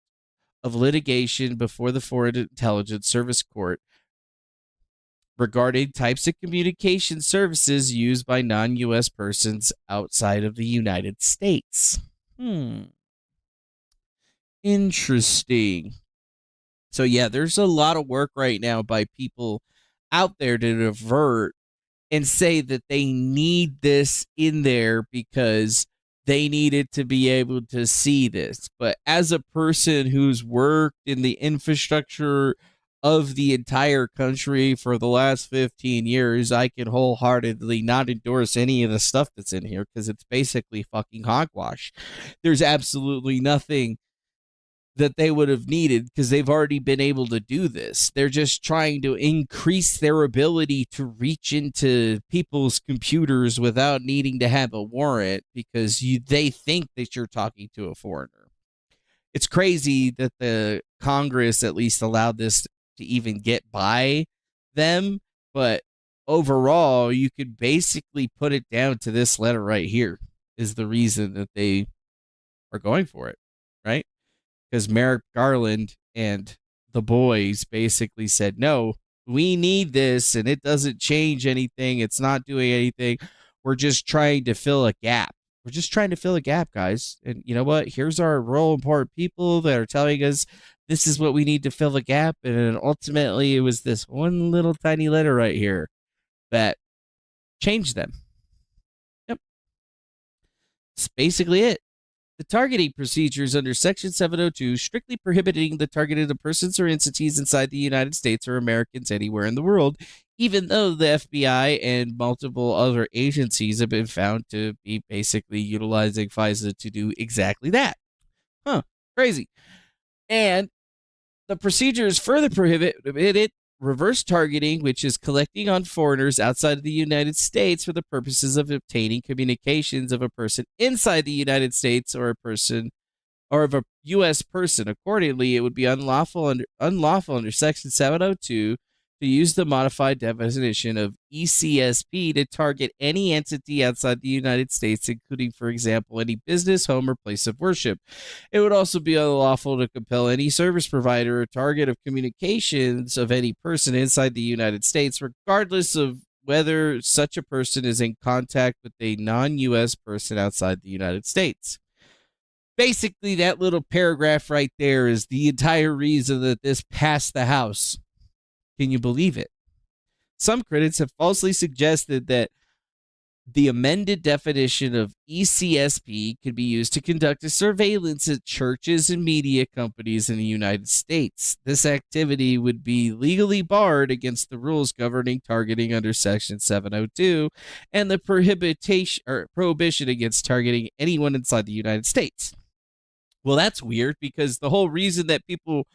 of litigation before the Foreign Intelligence Service Court regarding types of communication services used by non-U.S. persons outside of the United States. Interesting. So yeah, there's a lot of work right now by people out there to divert and say that they need this in there because they needed to be able to see this. But as a person who's worked in the infrastructure of the entire country for the last 15 years, I can wholeheartedly not endorse any of the stuff that's in here because it's basically fucking hogwash. There's absolutely nothing that they would have needed because they've already been able to do this. They're just trying to increase their ability to reach into people's computers without needing to have a warrant because they think that you're talking to a foreigner. It's crazy that the Congress at least allowed this to even get by them, but overall, you could basically put it down to this letter right here is the reason that they are going for it, right? Because Merrick Garland and the boys basically said, no, we need this, and it doesn't change anything. It's not doing anything. We're just trying to fill a gap. We're just trying to fill a gap, guys. And you know what? Here's our real important people that are telling us this is what we need to fill the gap. And ultimately, it was this one little tiny letter right here that changed them. Yep. That's basically it. The targeting procedures under Section 702 strictly prohibiting the targeting of persons or entities inside the United States or Americans anywhere in the world, even though the FBI and multiple other agencies have been found to be basically utilizing FISA to do exactly that. Crazy. And the procedures further prohibited reverse targeting, which is collecting on foreigners outside of the United States for the purposes of obtaining communications of a person inside the United States or of a U.S. person. Accordingly, it would be unlawful under Section 702 to use the modified definition of ECSP to target any entity outside the United States, including, for example, any business, home, or place of worship. It would also be unlawful to compel any service provider or target of communications of any person inside the United States, regardless of whether such a person is in contact with a non-U.S. person outside the United States. Basically, that little paragraph right there is the entire reason that this passed the House. Can you believe it? Some critics have falsely suggested that The amended definition of ECSP could be used to conduct a surveillance at churches and media companies in the United States. This activity would be legally barred against the rules governing targeting under Section 702 and the prohibition against targeting anyone inside the United States. Well, that's weird because the whole reason that people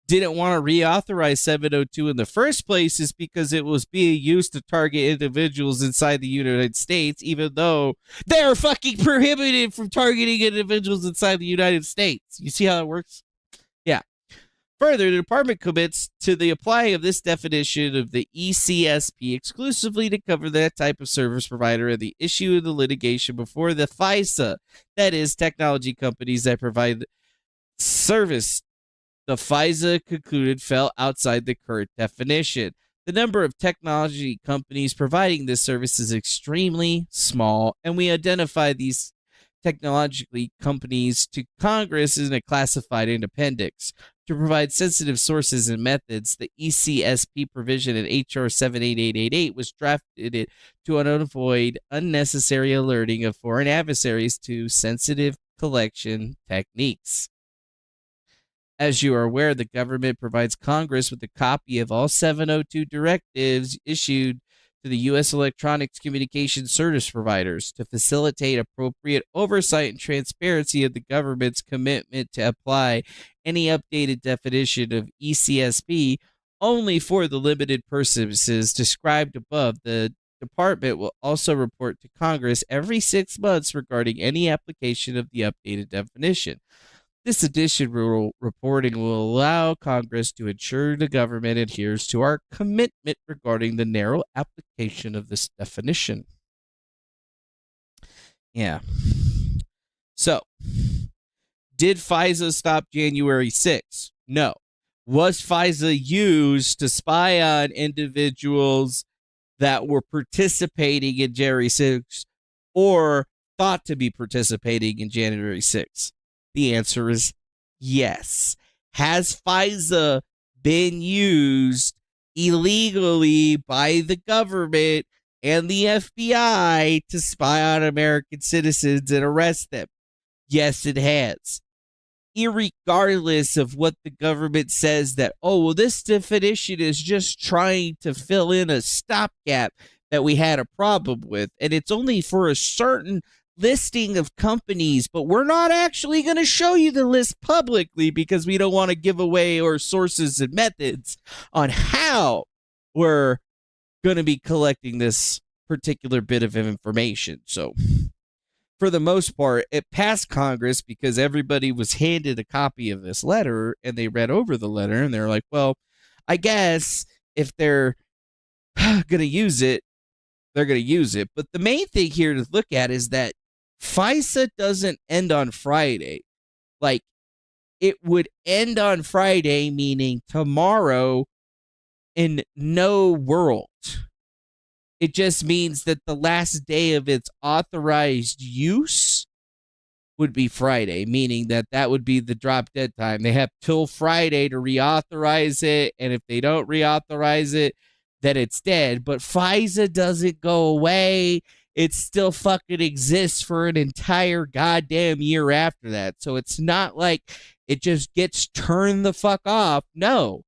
didn't want to reauthorize 702 in the first place is because it was being used to target individuals inside the United States, even though they're fucking prohibited from targeting individuals inside the United States. You see how that works? Yeah. Further, the department commits to the applying of this definition of the ECSP exclusively to cover that type of service provider and the issue of the litigation before the FISA, that is, technology companies that provide service. The FISA concluded fell outside the current definition. The number of technology companies providing this service is extremely small, and we identify these technology companies to Congress in a classified appendix. To provide sensitive sources and methods, the ECSP provision in H.R. 78888 was drafted to avoid unnecessary alerting of foreign adversaries to sensitive collection techniques. As you are aware, the government provides Congress with a copy of all 702 directives issued to the U.S. electronics communication service providers to facilitate appropriate oversight and transparency of the government's commitment to apply any updated definition of ECSP only for the limited purposes described above. The department will also report to Congress every 6 months regarding any application of the updated definition. This additional reporting will allow Congress to ensure the government adheres to our commitment regarding the narrow application of this definition. Yeah. So, did FISA stop January 6th? No. Was FISA used to spy on individuals that were participating in January 6th or thought to be participating in January 6th? The answer is yes. Has FISA been used illegally by the government and the FBI to spy on American citizens and arrest them? Yes, it has. Irregardless of what the government says that, oh, well, this definition is just trying to fill in a stopgap that we had a problem with, and it's only for a certain listing of companies, but we're not actually going to show you the list publicly because we don't want to give away our sources and methods on how we're going to be collecting this particular bit of information. So for the most part, it passed Congress because everybody was handed a copy of this letter and they read over the letter and they're like, well, I guess if they're going to use it, they're going to use it. But the main thing here to look at is that FISA doesn't end on Friday. Like, it would end on Friday, meaning tomorrow in no world. It just means that the last day of its authorized use would be Friday, meaning that that would be the drop dead time. They have till Friday to reauthorize it, and if they don't reauthorize it, then it's dead. But FISA doesn't go away. It still fucking exists for an entire goddamn year after that. So it's not like it just gets turned the fuck off. No.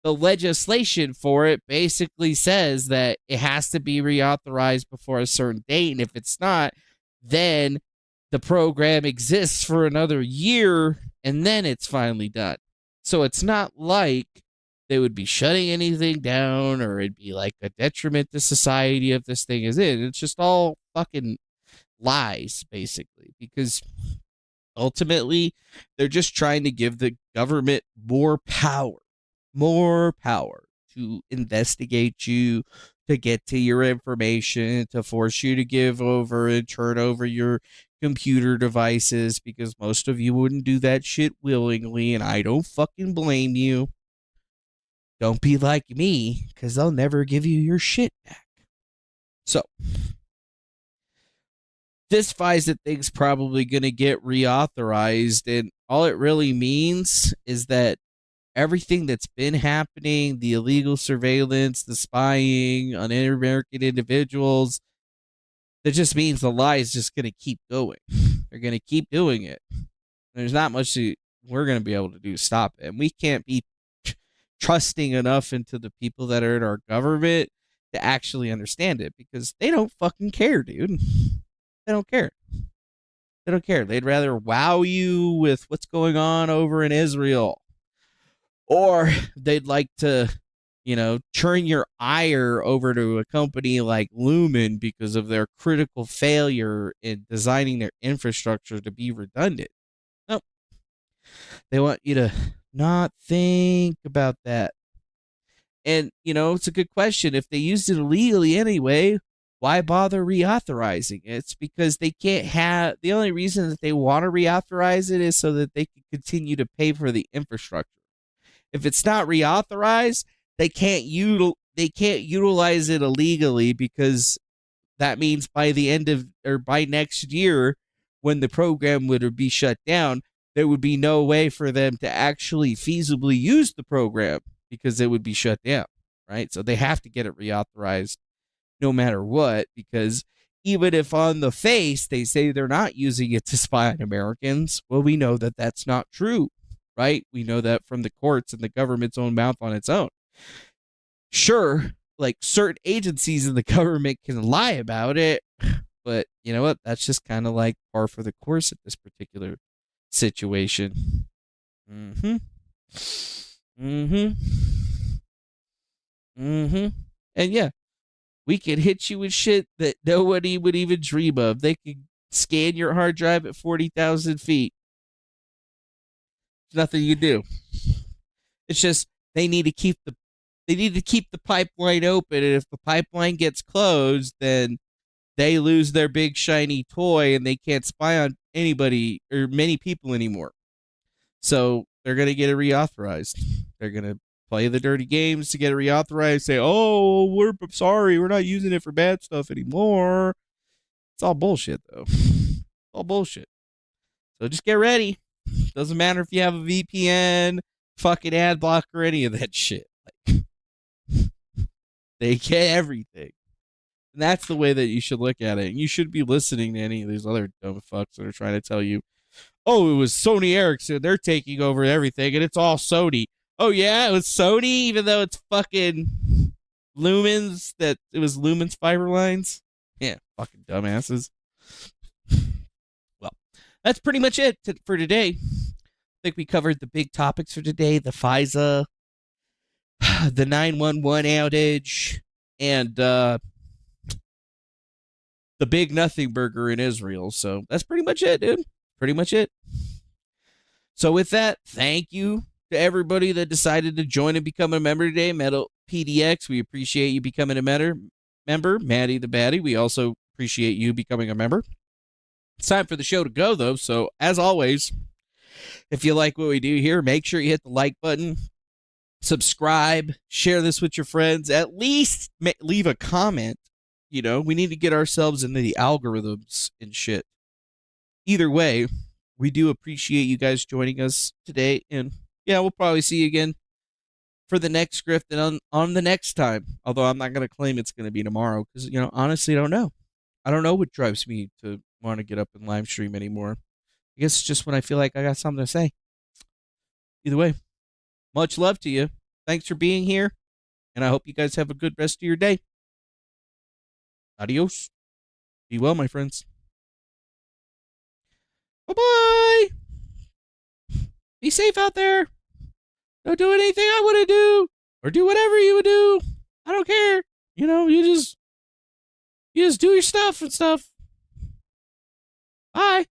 The legislation for it basically says that it has to be reauthorized before a certain date. And if it's not, then the program exists for another year and then it's finally done. So it's not like they would be shutting anything down or it'd be like a detriment to society if this thing is in. It's just all fucking lies, basically, because ultimately they're just trying to give the government more power to investigate you, to get to your information, to force you to give over and turn over your computer devices, because most of you wouldn't do that shit willingly, and I don't fucking blame you. Don't be like me, because I'll never give you your shit back. So, this FISA thing's probably going to get reauthorized, and all it really means is that everything that's been happening, the illegal surveillance, the spying on American individuals, That just means the lie is just going to keep going. They're going to keep doing it. There's not much we're going to be able to do to stop it. And we can't be trusting enough into the people that are in our government to actually understand it, because they don't fucking care, dude. They don't care. They don't care. They'd rather wow you with what's going on over in Israel. Or they'd like to, turn your ire over to a company like Lumen because of their critical failure in designing their infrastructure to be redundant. Nope. They want you to not think about that. And, it's a good question. If they used it illegally anyway, why bother reauthorizing it? It's because they can't have, the only reason that they want to reauthorize it is so that they can continue to pay for the infrastructure. If it's not reauthorized, they can't utilize it illegally, because that means by the end of, or by next year, when the program would be shut down, there would be no way for them to actually feasibly use the program, because it would be shut down, right? So they have to get it reauthorized no matter what, because even if on the face they say they're not using it to spy on Americans, well, we know that that's not true, right? We know that from the courts and the government's own mouth on its own. Sure, like certain agencies in the government can lie about it, but you know what? That's just kind of like par for the course at this particular situation. And yeah, we could hit you with shit that nobody would even dream of. They could scan your hard drive at 40,000 feet. There's nothing you do. It's just they need to keep the pipeline open, and if the pipeline gets closed, then they lose their big shiny toy and they can't spy on anybody or many people anymore. So they're going to get it reauthorized. They're going to play the dirty games to get it reauthorized, say, oh, we're sorry, we're not using it for bad stuff anymore. It's all bullshit, though. All bullshit. So just get ready. Doesn't matter if you have a VPN, fucking ad block, or any of that shit. They get everything. And that's the way that you should look at it. And you should be listening to any of these other dumb fucks that are trying to tell you, oh, it was Sony Ericsson, they're taking over everything, and it's all Sony. Oh, yeah, it was Sony, even though it's fucking Lumens, it was Lumen's fiber lines? Yeah, fucking dumbasses. Well, that's pretty much it for today. I think we covered the big topics for today, the FISA, the 911 outage, and the big nothing burger in Israel. So that's pretty much it, dude. Pretty much it. So with that, thank you to everybody that decided to join and become a member today. Metal PDX, we appreciate you becoming a member. Maddie the Baddie, we also appreciate you becoming a member. It's time for the show to go, though. So as always, if you like what we do here, make sure you hit the like button, subscribe, share this with your friends, at least leave a comment. We need to get ourselves into the algorithms and shit. Either way, we do appreciate you guys joining us today. And yeah, we'll probably see you again for the next Grift and on the next time. Although I'm not going to claim it's going to be tomorrow because, honestly, I don't know. I don't know what drives me to want to get up and live stream anymore. I guess it's just when I feel like I got something to say. Either way, much love to you. Thanks for being here. And I hope you guys have a good rest of your day. Adios. Be well, my friends. Bye-bye. Be safe out there. Don't do anything I wouldn't do. Or do whatever you would do. I don't care. You just do your stuff and stuff. Bye.